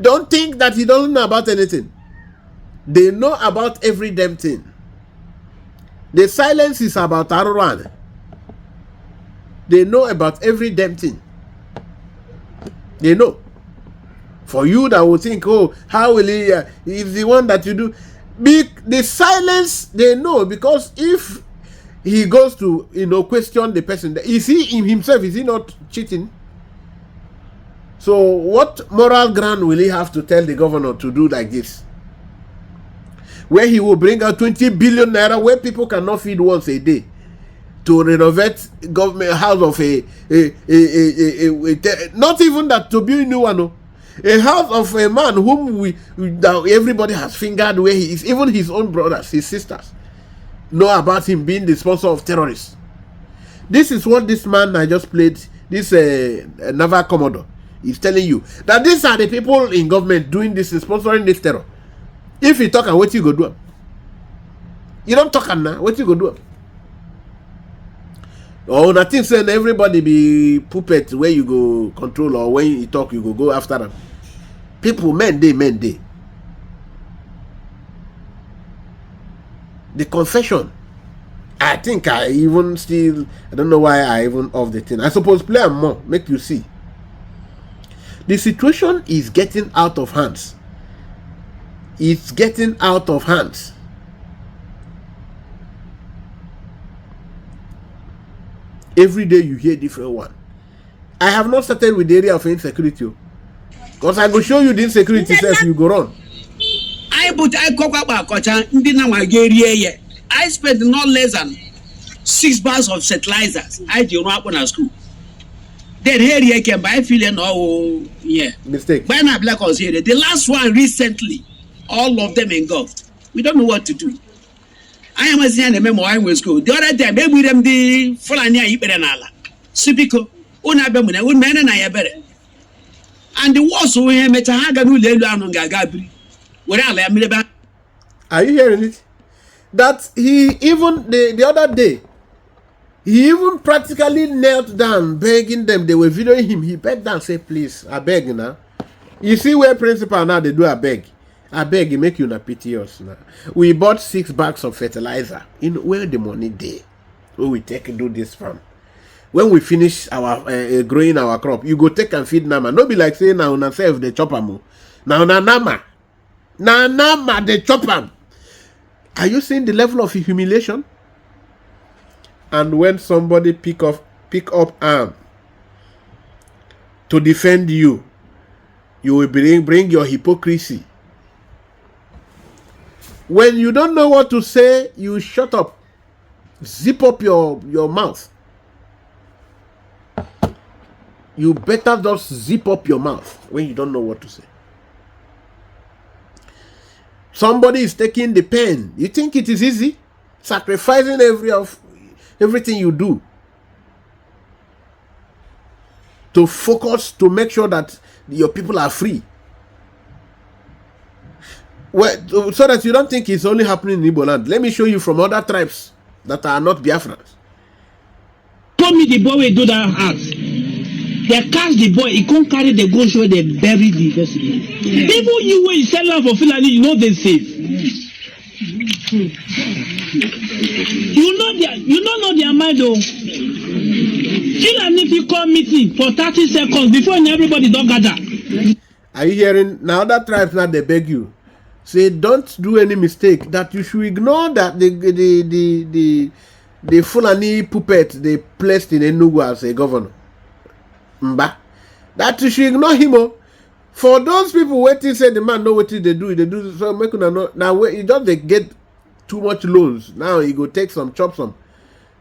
Don't think that he doesn't know about anything. They know about every damn thing. The silence is about Aruran. They know about every damn thing. They know. For you that will think, oh, how will he, he's the one that you do. The silence, they know, because if he goes to, question the person, is he in himself, is he not cheating? So what moral ground will he have to tell the governor to do like this? Where he will bring out 20 billion naira where people cannot feed once a day to renovate government house of not even that to build a new one, no. A house of a man whom everybody has fingered where he is, even his own brothers, his sisters, know about him being the sponsor of terrorists. This is what this man I just played, this Naval Commodore, is telling you. That these are the people in government doing this, sponsoring this terror. If you talk, what you go do? You don't talk now, what you go do? Oh, nothing saying everybody be puppet where you go control, or when you talk, you go after them. People, men day. The confession. I think I don't know why I even off the thing. I suppose play more, make you see. The situation is getting out of hands. It's getting out of hands. Every day you hear different one. I have not started with the area of insecurity, because I will show you the insecurity self you go on. I spent not less than 6 bars of fertilizers. I do not want to school. Then here you can buy feeling Mistake. Buy na black house here. The last one recently, all of them engulfed. We don't know what to do. I am a senior member of school. The other time, maybe them the Fulani Iberanala. Sibiko, Unabemuna, Unman and I better. And the worst we have met a Haganu Lelan Gagabri. Are you hearing it? That he even the other day, he even practically knelt down begging them. They were videoing him. He begged down, say, please, I beg you now. You see where principal now they do a beg. I beg you, make you not pity us now. We bought 6 bags of fertilizer. In where the money there? Where we take and do this farm. When we finish our growing our crop, you go take and feed Nama. No be like saying now na self the chop am. Now na Nama the chop am. Are you seeing the level of humiliation? And when somebody pick up arm to defend you, you will bring your hypocrisy. When you don't know what to say, you shut up. Zip up your mouth. You better just zip up your mouth when you don't know what to say. Somebody is taking the pen. You think it is easy? Sacrificing everything you do to focus, to make sure that your people are free. Well, so that you don't think it's only happening in Igbo land. Let me show you from other tribes that are not Biafrans. Told me the boy will do that act. They catch the boy, he can't carry the gun, so they bury the person. Even you when you sell out for Fulani, you know they safe. You don't know their mind though. Fulani if you call meeting for 30 seconds before everybody don't gather. Are you hearing? Now other tribes now they beg you. Say don't do any mistake, that you should ignore that the Fulani puppet they placed in Enugu as a governor. Mba. That you should ignore him. For those people waiting, say the man know what they do so make una know. Now you just they get too much loans. Now he go take some, chop some.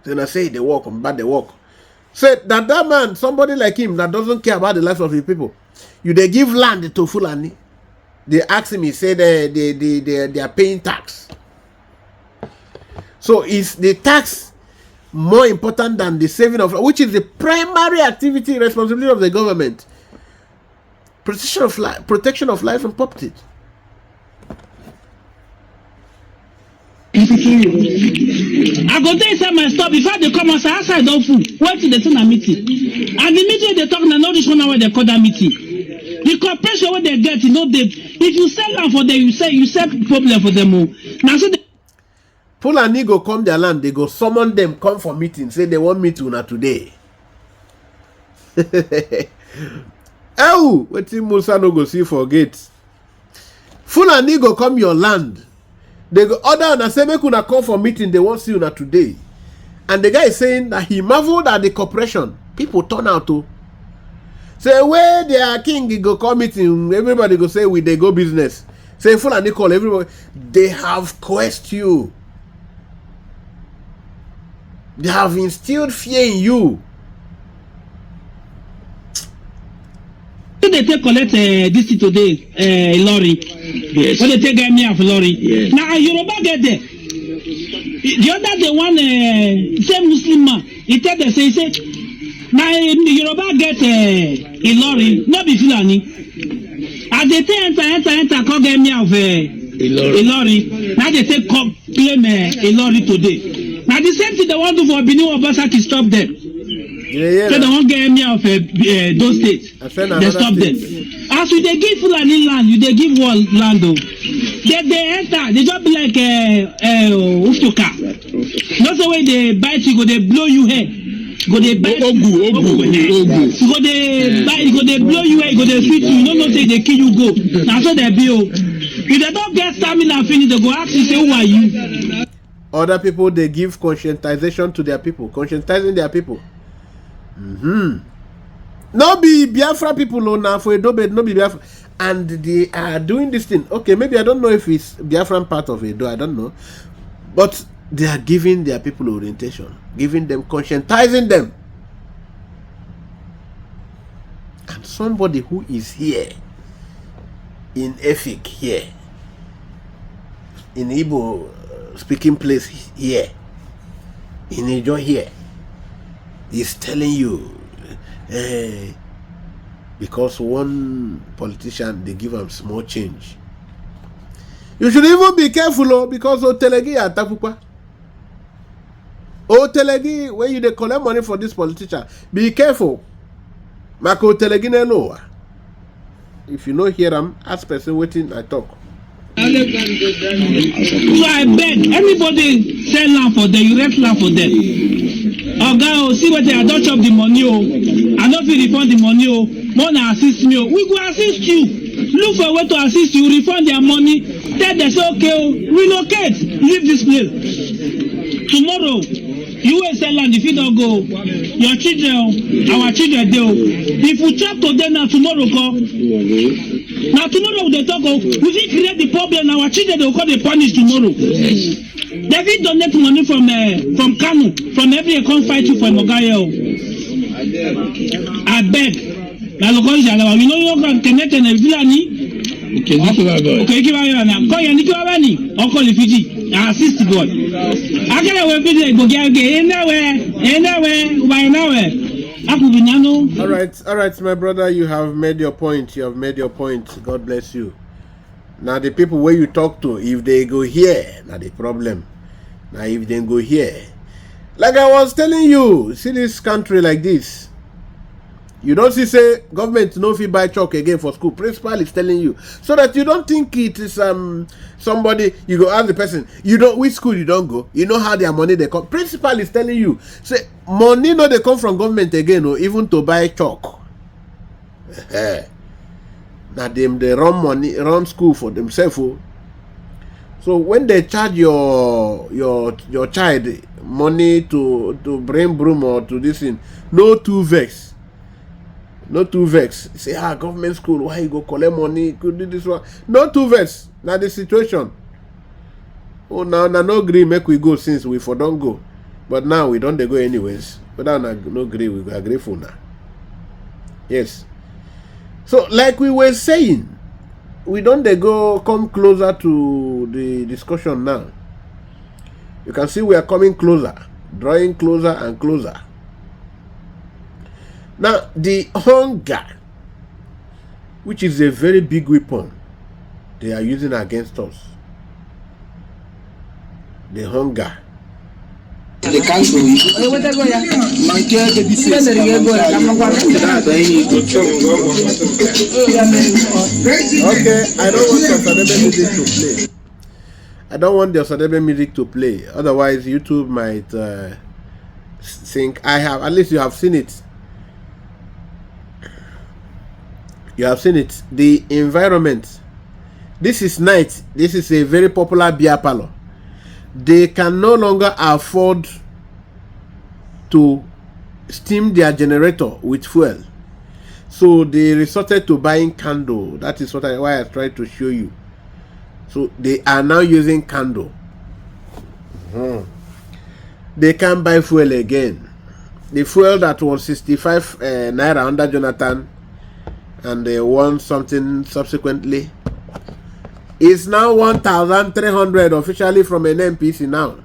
Then I say they walk, bad they walk. Say that man, somebody like him that doesn't care about the lives of his people. You they give land to Fulani. They ask him, he said they are paying tax. So is the tax more important than the saving of, which is the primary activity responsibility of the government? Protection of life and property. I go there inside my store before they come outside don't food. Wait till they send a meeting. And the meeting they talk now, not this one where they call that meeting. The corporation where they get, you know, if you sell land for them, you sell problem for them. Now so they Fulani go come their land, they go summon them, come for meeting, say they want meet una today. Oh, wetin Musa no go see for gate. Fulani go come your land. They go order and say make una come for meeting, they want see una today. And the guy is saying that he marveled at the corporation. People turn out to say where their king go come meeting, everybody go say we they go business. Say Fulani call everybody. They have coerced you. They have instilled fear in you. they take collect this today, lorry. Yes. When they take me off lorry. Yes. Now Yoruba get there. The other the one same Muslim man. He tell them say now Yoruba get a lorry, not be Fulani. As they take enter, come get me off a lorry. Now they take claim a lorry today. Now the same thing they want to do for Benin Obasaki to stop them. Yeah. So they won't get me off those states. They stop them. As we they give Fulani land, you they give one land though. They enter, they just be like Uftuka. Not the way they bite you, go they blow you head. Go they bite you. Go they bite, go they blow you head, go they sweet you. No say they kill you go. Now so they be. If they don't get stamina finish, they go ask you say who are you? Other people they give conscientization to their people, conscientizing their people. No be Biafra people no now for Edo, no be Biafra, and they are doing this thing. Okay, maybe I don't know if it's Biafran part of Edo, I don't know, but they are giving their people orientation, giving them, conscientizing them. And somebody who is here in Efik here, in Igbo speaking place here, in Ijo here, is telling you, because one politician they give him small change. You should even be careful, because Otelegi Atapukwa. Otelegi, when you they collect money for this politician, be careful. Mako Otelegi no. If you know hear him, ask person waiting I talk. So I beg anybody sell land for them, you rent land for them. Oga, see what I don't chop the money. I don't feel refund the money. More than assist me. We go assist you. Look for a way to assist you, refund their money. Then they say, okay, relocate, leave this place. Tomorrow, you will sell land if you don't go. Your children, our children, if we chop to them now, tomorrow go. Now tomorrow they talk of, we will create the problem, our children they will call the punish tomorrow. They will donate money from Kano, from every account fight you from Ogayo. I beg. Now look on Jalawa, we know you can connect and Fulani. Okay, give me your name. Call your Nikiwani or call the Fiji. Assist God. I can't wait for the All right, my brother, you have made your point. God bless you. Now the people where you talk to, if they go here, now the problem. Now if they go here, like I was telling you, see this country like this. You don't see say government no fit buy chalk again for school. Principal is telling you so that you don't think it is somebody. You go ask the person. You don't which school you don't go. You know how their money they come. Principal is telling you say money no they come from government again or even to buy chalk. Now them they run school for themselves. So when they charge your child money to bring broom or to this thing, no too vex. Not too vex. Say, government school, why you go collect money? Could do this one. Not too vex. Now the situation. Oh, now no agree make we go since we for don't go. But now we don't they go anyways. But now no agree, we go agree for now. Yes. So like we were saying, we don't they go come closer to the discussion now. You can see we are coming closer, drawing closer and closer. Now, the hunger, which is a very big weapon they are using against us. The hunger. The country. Okay, I don't want the Osadebe music to play. I don't want the Osadebe music to play. Otherwise, YouTube might think at least you have seen it. You have seen it. The environment. This is night. This is a very popular beer parlor. They can no longer afford to steam their generator with fuel. So they resorted to buying candle. That is why I tried to show you. So they are now using candle. They can't buy fuel again. The fuel that was 65 naira under Jonathan and they won something subsequently is now 1,300 officially from an NPC now.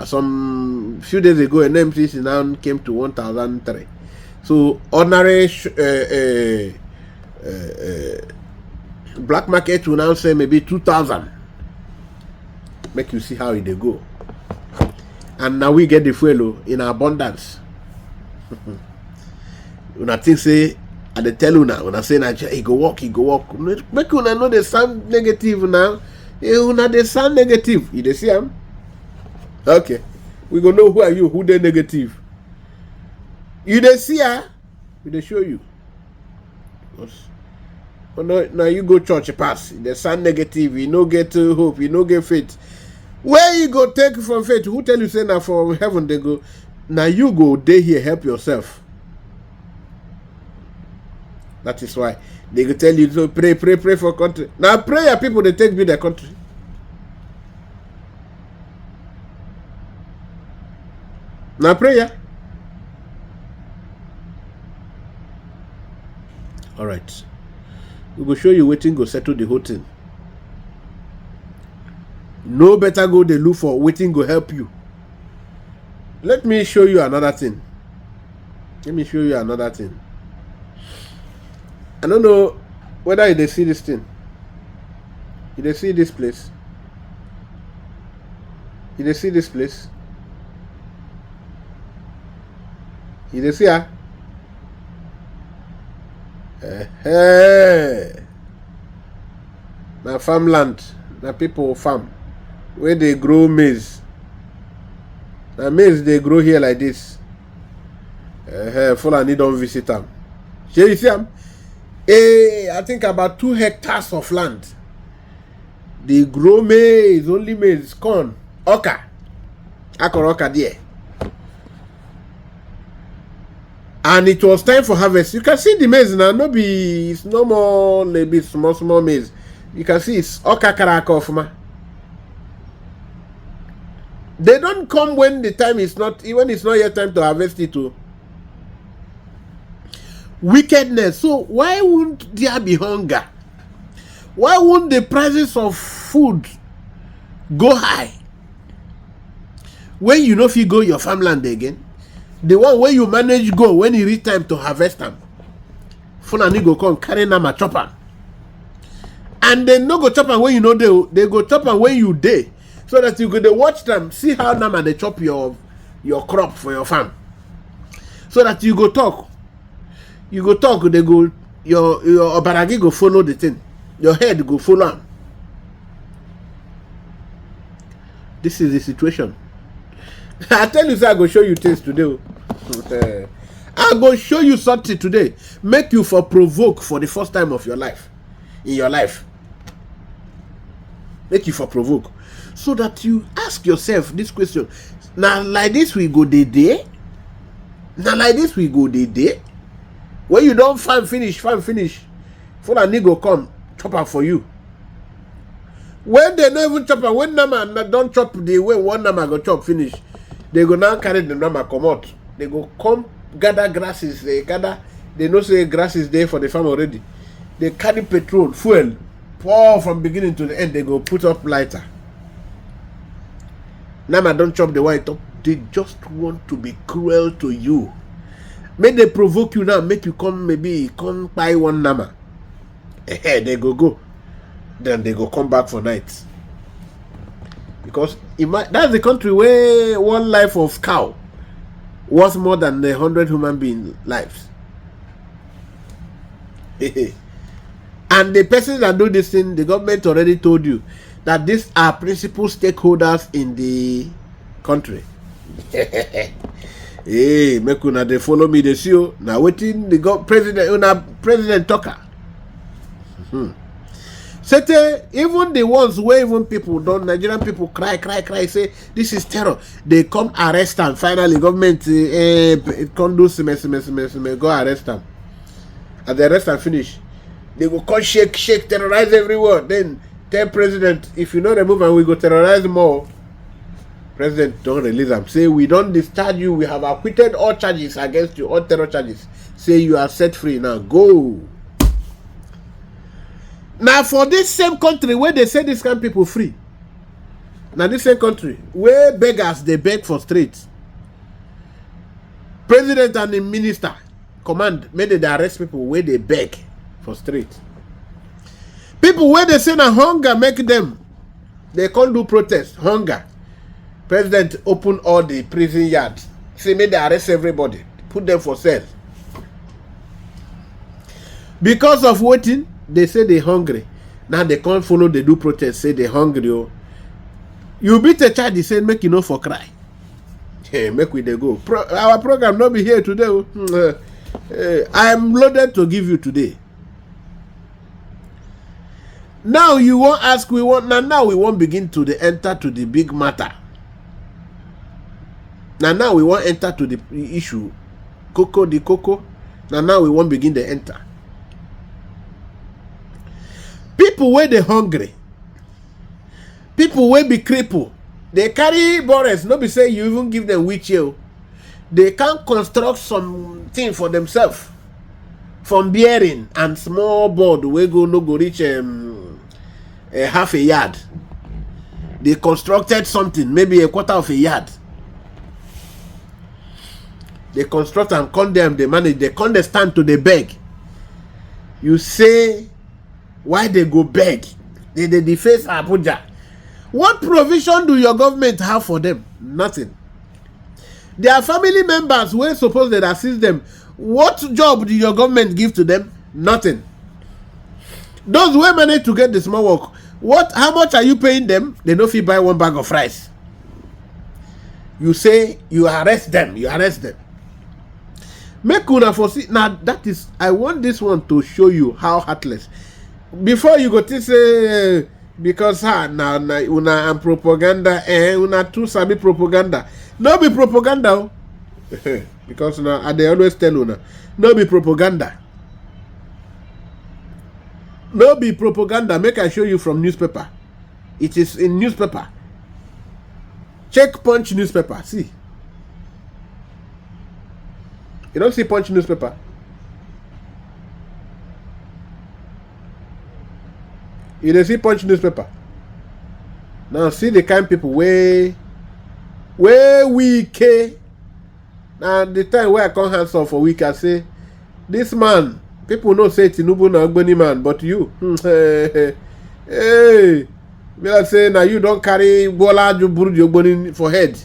Some few days ago, an NPC now came to 1,003. So ordinary black market will now say maybe 2,000. Make you see how it they go. And now we get the fuel in abundance. When I think say. And they tell you now, when I say Nigeria, he go walk. Make you know they sound negative now. They sound negative. You see them? Okay. We gonna know who are you, who they negative. You they see her, we they show you. Now you go church pass. They sound negative. You no get hope. You no get faith. Where you go take from faith? Who tell you say now from heaven they go? Now you go there here help yourself. That is why they will tell you to pray for country. Now prayer people they take me their country. Now prayer. All right. We will show you waiting go settle the whole thing. No better go they look for waiting go help you. Let me show you another thing. I don't know whether they see this thing. Did they see this place? Did they see this place? Did they see her? na farmland, na people farm where they grow maize. Na maize they grow here like this. Fulani don't visit them. You see them? I think about 2 hectares of land. They grow maize, only maize, corn, oka. Oka there. And it was time for harvest. You can see the maize now. It's no more maybe small maize. You can see it's oka karakofma. They don't come when the time is not, even it's not yet time to harvest it too. Wickedness. So why wouldn't there be hunger? Why wouldn't the prices of food go high? When you know if you go your farmland again, the one where you manage go when you reach time to harvest them, Fulani go come carry nama chopper. And they no go chop am when you know they go chop am when you day, so that you go watch them, see how nama they chop your crop for your farm. So that you go talk. You go talk, they go your obaragi go follow the thing. Your head go follow am. This is the situation. I tell you, sir, I go show you things today. I go show you something today. Make you for provoke for the first time of your life. In your life. Make you for provoke. So that you ask yourself this question. Now like this we go the day. Now like this we go the day. When you don't farm finish. Fulani go come chop am for you. When they don't even chop am, when nama don't chop the way one nama go chop finish, they go now carry the nama come out. They go come gather grasses. They know say grass is there for the farm already. They carry petrol, fuel, pour from beginning to the end. They go put up lighter. Nama don't chop the white up. They just want to be cruel to you. May they provoke you now, make you come buy one nama. They go. Then they go come back for night. Because that's the country where one life of cow worth more than 100 human being lives. And the persons that do this thing, the government already told you that these are principal stakeholders in the country. Hey, make una they follow me, they see you. Now waiting the president talker. Even the ones where even people don't, Nigerian people cry, say this is terror. They come arrest them. Finally, government can't do go arrest them. And the arrest them finish. They go come shake, terrorize everywhere. Then tell president, if you know the movement, we go terrorize more. President don't release them. Say we don't discharge you. We have acquitted all charges against you, all terror charges. Say you are set free now. Go. Now for this same country where they say this kind of people free. Now this same country where beggars they beg for streets. President and the minister command made they arrest people where they beg for street. People where they say na hunger make them. They can't do protest. Hunger. President open all the prison yards. Say may they arrest everybody. Put them for sale. Because of waiting, they say they hungry. Now they can't follow, they do protest, say they hungry. Oh. You beat a child, they say make you know for cry. Hey, make we they go. Our program not be here today. I am loaded to give you today. Now you won't ask, now we won't begin to enter to the big matter. Now we won't enter to the issue. Cocoa. Now we won't begin to enter. People where they hungry, people where be crippled, they carry borders. No be say you even give them wheelchair. They can construct something for themselves from bearing and small board where go reach half a yard. They constructed something, maybe a quarter of a yard. They construct and condemn, they manage, they can't stand to the beg. You say, why they go beg? They deface Abuja. What provision do your government have for them? Nothing. Their family members were supposed to assist them. What job do your government give to them? Nothing. Those who manage to get the small work, How much are you paying them? They no fit buy one bag of rice. You say you arrest them. Make una foresee. Now that is, I want this one to show you how heartless. Before you go to say because now una and propaganda una too sabi propaganda. No be propaganda. Because now they always tell una no be propaganda. No be propaganda. Make I show you from newspaper. It is in newspaper. Check Punch newspaper. See. You don't see Punch newspaper. You don't see Punch newspaper. Now see the kind of people where weak. Now the time where I come hands off for week, I say, this man, people know say Tinubu na Ogboni man, but you, hey, me like say now you don't carry Bola Burudi Ogboni for head.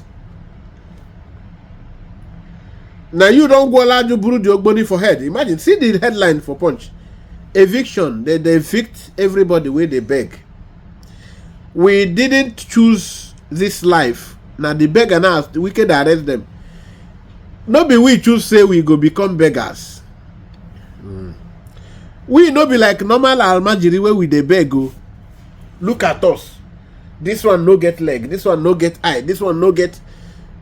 Now you don't go allow you Burudi Ogboni for head. Imagine, see the headline for Punch. Eviction. They evict everybody where they beg. We didn't choose this life. Now the beggar now, we can arrest them. No be we choose say we go become beggars. We no be like normal almajiri where we dey beg go. Look at us. This one no get leg. This one no get eye. This one no get.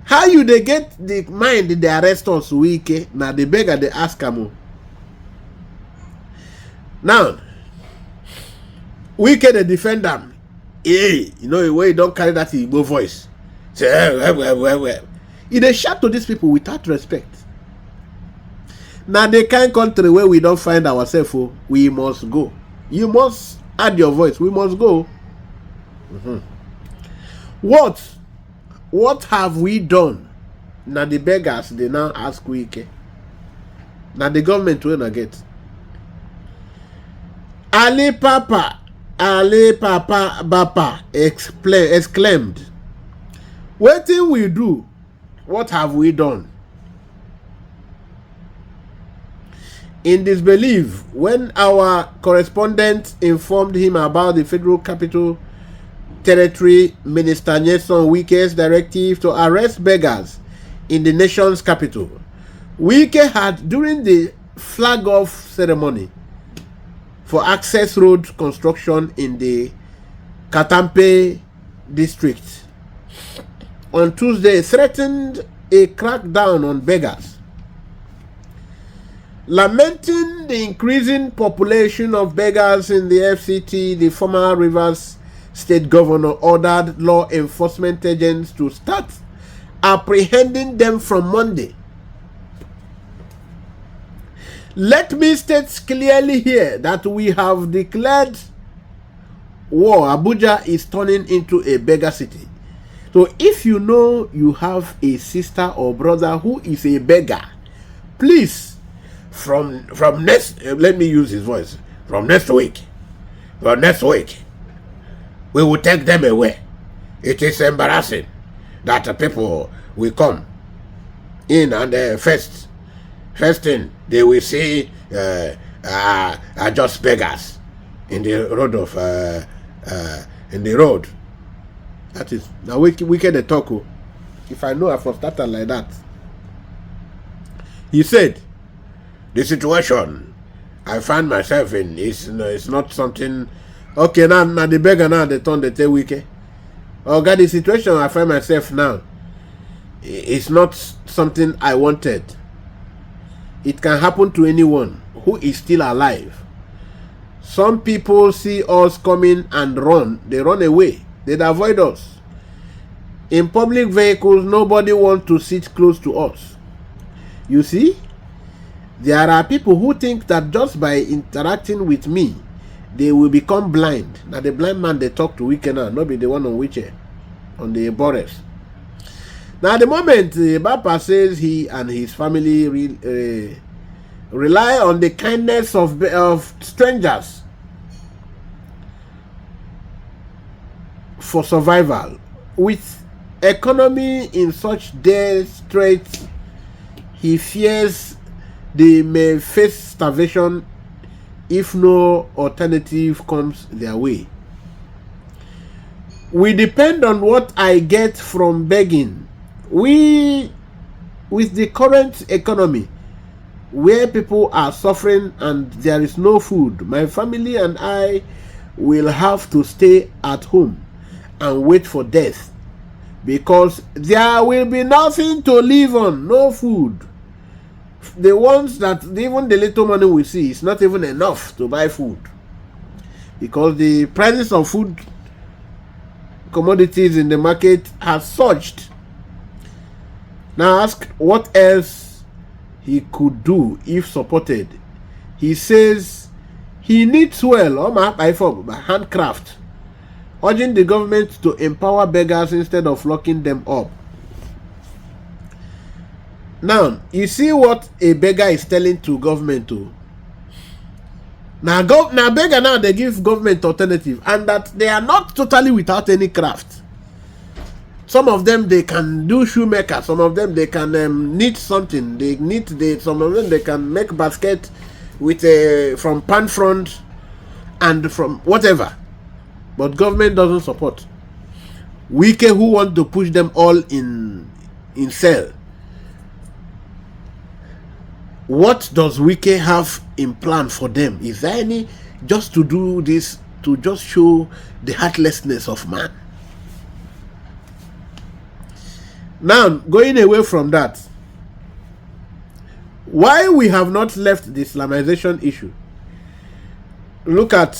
How you they get the mind they arrest us week? Now the beggar they ask am. Now we can defend them. Hey, you know where you don't carry that Igbo voice. Say well. They shout to these people without respect. Now the kind country where we don't find ourselves, we must go. You must add your voice. We must go. What have we done? Now the beggars they now ask Wike. Now the government will not get. Ali Papa Bapa exclaimed. What thing we do? What have we done? In disbelief, when our correspondent informed him about the Federal Capital Territory Minister Nyesom Wike's directive to arrest beggars in the nation's capital, Wike had, during the flag-off ceremony for access road construction in the Katampe district on Tuesday, threatened a crackdown on beggars. Lamenting the increasing population of beggars in the FCT, the former Rivers State Governor ordered law enforcement agents to start apprehending them from Monday. Let me state clearly here that we have declared war. Abuja is turning into a beggar city. So if you know you have a sister or brother who is a beggar, please, from next, let me use his voice, from next week, we will take them away. It is embarrassing that people will come in and first thing they will see are just beggars in the road. That is now we can talk. If I know I for started like that. He said, the situation I find myself in is it's not something. Okay, now the beggar now they turn the tail Wike. Oh God, the situation I find myself now, it's not something I wanted. It can happen to anyone who is still alive. Some people see us coming and run. They run away. They avoid us. In public vehicles, nobody wants to sit close to us. You see, there are people who think that just by interacting with me, they will become blind. Now the blind man they talk to Wike now, not be the one on wheelchair, on the Boris. Now at the moment, Bapa says he and his family rely on the kindness of strangers for survival. With economy in such dire straits, he fears they may face starvation if no alternative comes their way. We depend on what I get from begging. With the current economy, where people are suffering and there is no food, my family and I will have to stay at home and wait for death, because there will be nothing to live on, no food. The ones that even the little money we see is not even enough to buy food, because the prices of food commodities in the market have surged. Now ask what else he could do if supported. He says he needs handcraft, urging the government to empower beggars instead of locking them up. Now, you see what a beggar is telling to government to. Now beggar now they give government alternative, and that they are not totally without any craft. Some of them they can do shoemaker, some of them they can knit something. Some of them they can make basket with from pan front and from whatever. But government doesn't support. Wike who want to push them all in cell. What does Wike have in plan for them? Is there any just to do this, to just show the heartlessness of man? Now, going away from that, why we have not left the Islamization issue? Look at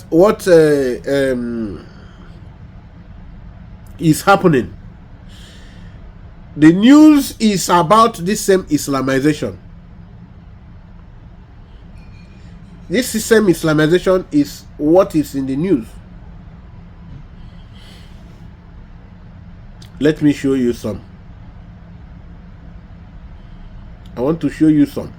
what is happening. The news is about this same Islamization. This same Islamization is what is in the news. Let me show you some. I want to show you some.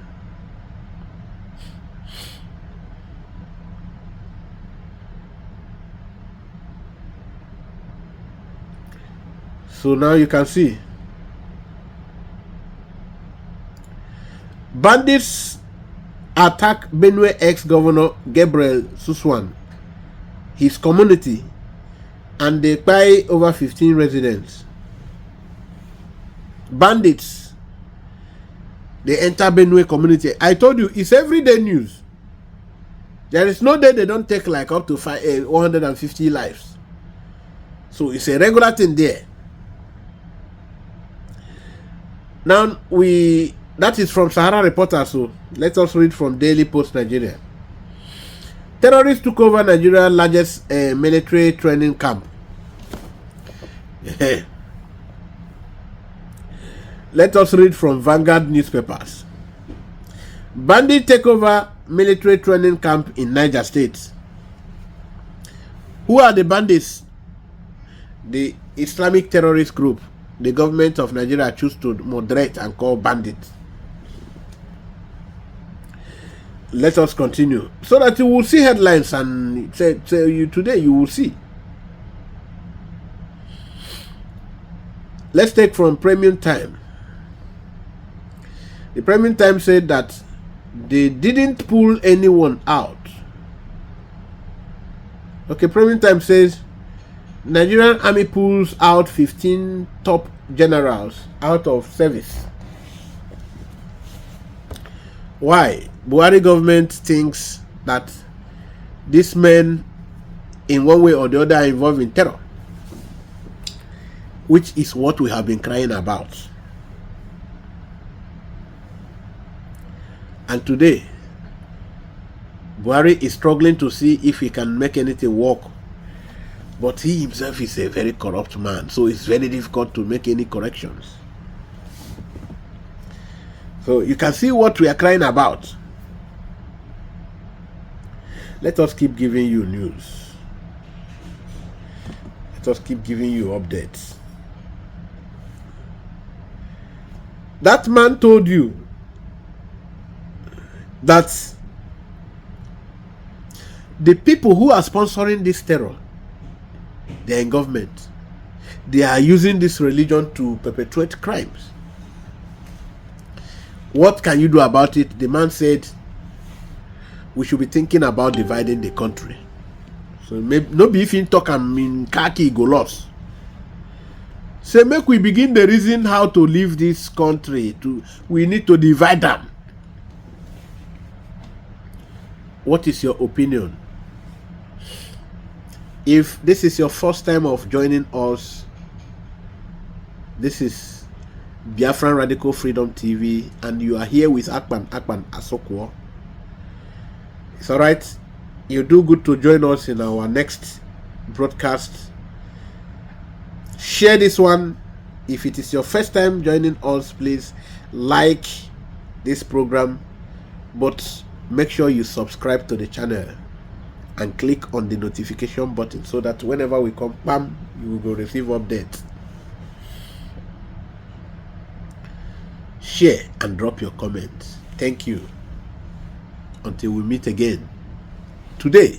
So now you can see. Bandits attack Benue ex-governor Gabriel Suswan, his community, and they buy over 15 residents. Bandits, they enter Benue community. I told you, it's everyday news. There is no day they don't take like up to 150 lives. So it's a regular thing there. Now that is from Sahara Reporter, so let us read from Daily Post Nigeria. Terrorists took over Nigeria's largest military training camp. Let us read from Vanguard newspapers. Bandits take over military training camp in Niger State. Who are the bandits? The Islamic terrorist group the government of Nigeria choose to moderate and call bandits. Let us continue so that you will see headlines and say you today you will see. Let's take from Premium Time. The Premium Time said that they didn't pull anyone out. Okay, Premium Time says Nigerian Army pulls out 15 top generals out of service. Why? Buhari government thinks that these men in one way or the other are involved in terror, which is what we have been crying about. And today, Buhari is struggling to see if he can make anything work. But he himself is a very corrupt man, so it's very difficult to make any corrections. So you can see what we are crying about. Let us keep giving you news. Let us keep giving you updates. That man told you that the people who are sponsoring this terror, they are in government. They are using this religion to perpetrate crimes. What can you do about it? The man said, we should be thinking about dividing the country. So maybe no be if you talk and mean khaki go lost. Say make we begin the reason how to leave this country. We need to divide them. What is your opinion? If this is your first time of joining us, this is Biafran Radical Freedom TV, and you are here with Akpan Asokwo. It's all right. You do good to join us in our next broadcast. Share this one. If it is your first time joining us, please like this program, but make sure you subscribe to the channel and click on the notification button so that whenever we come, bam, you will receive updates. Share and drop your comments. Thank you. Until we meet again. Today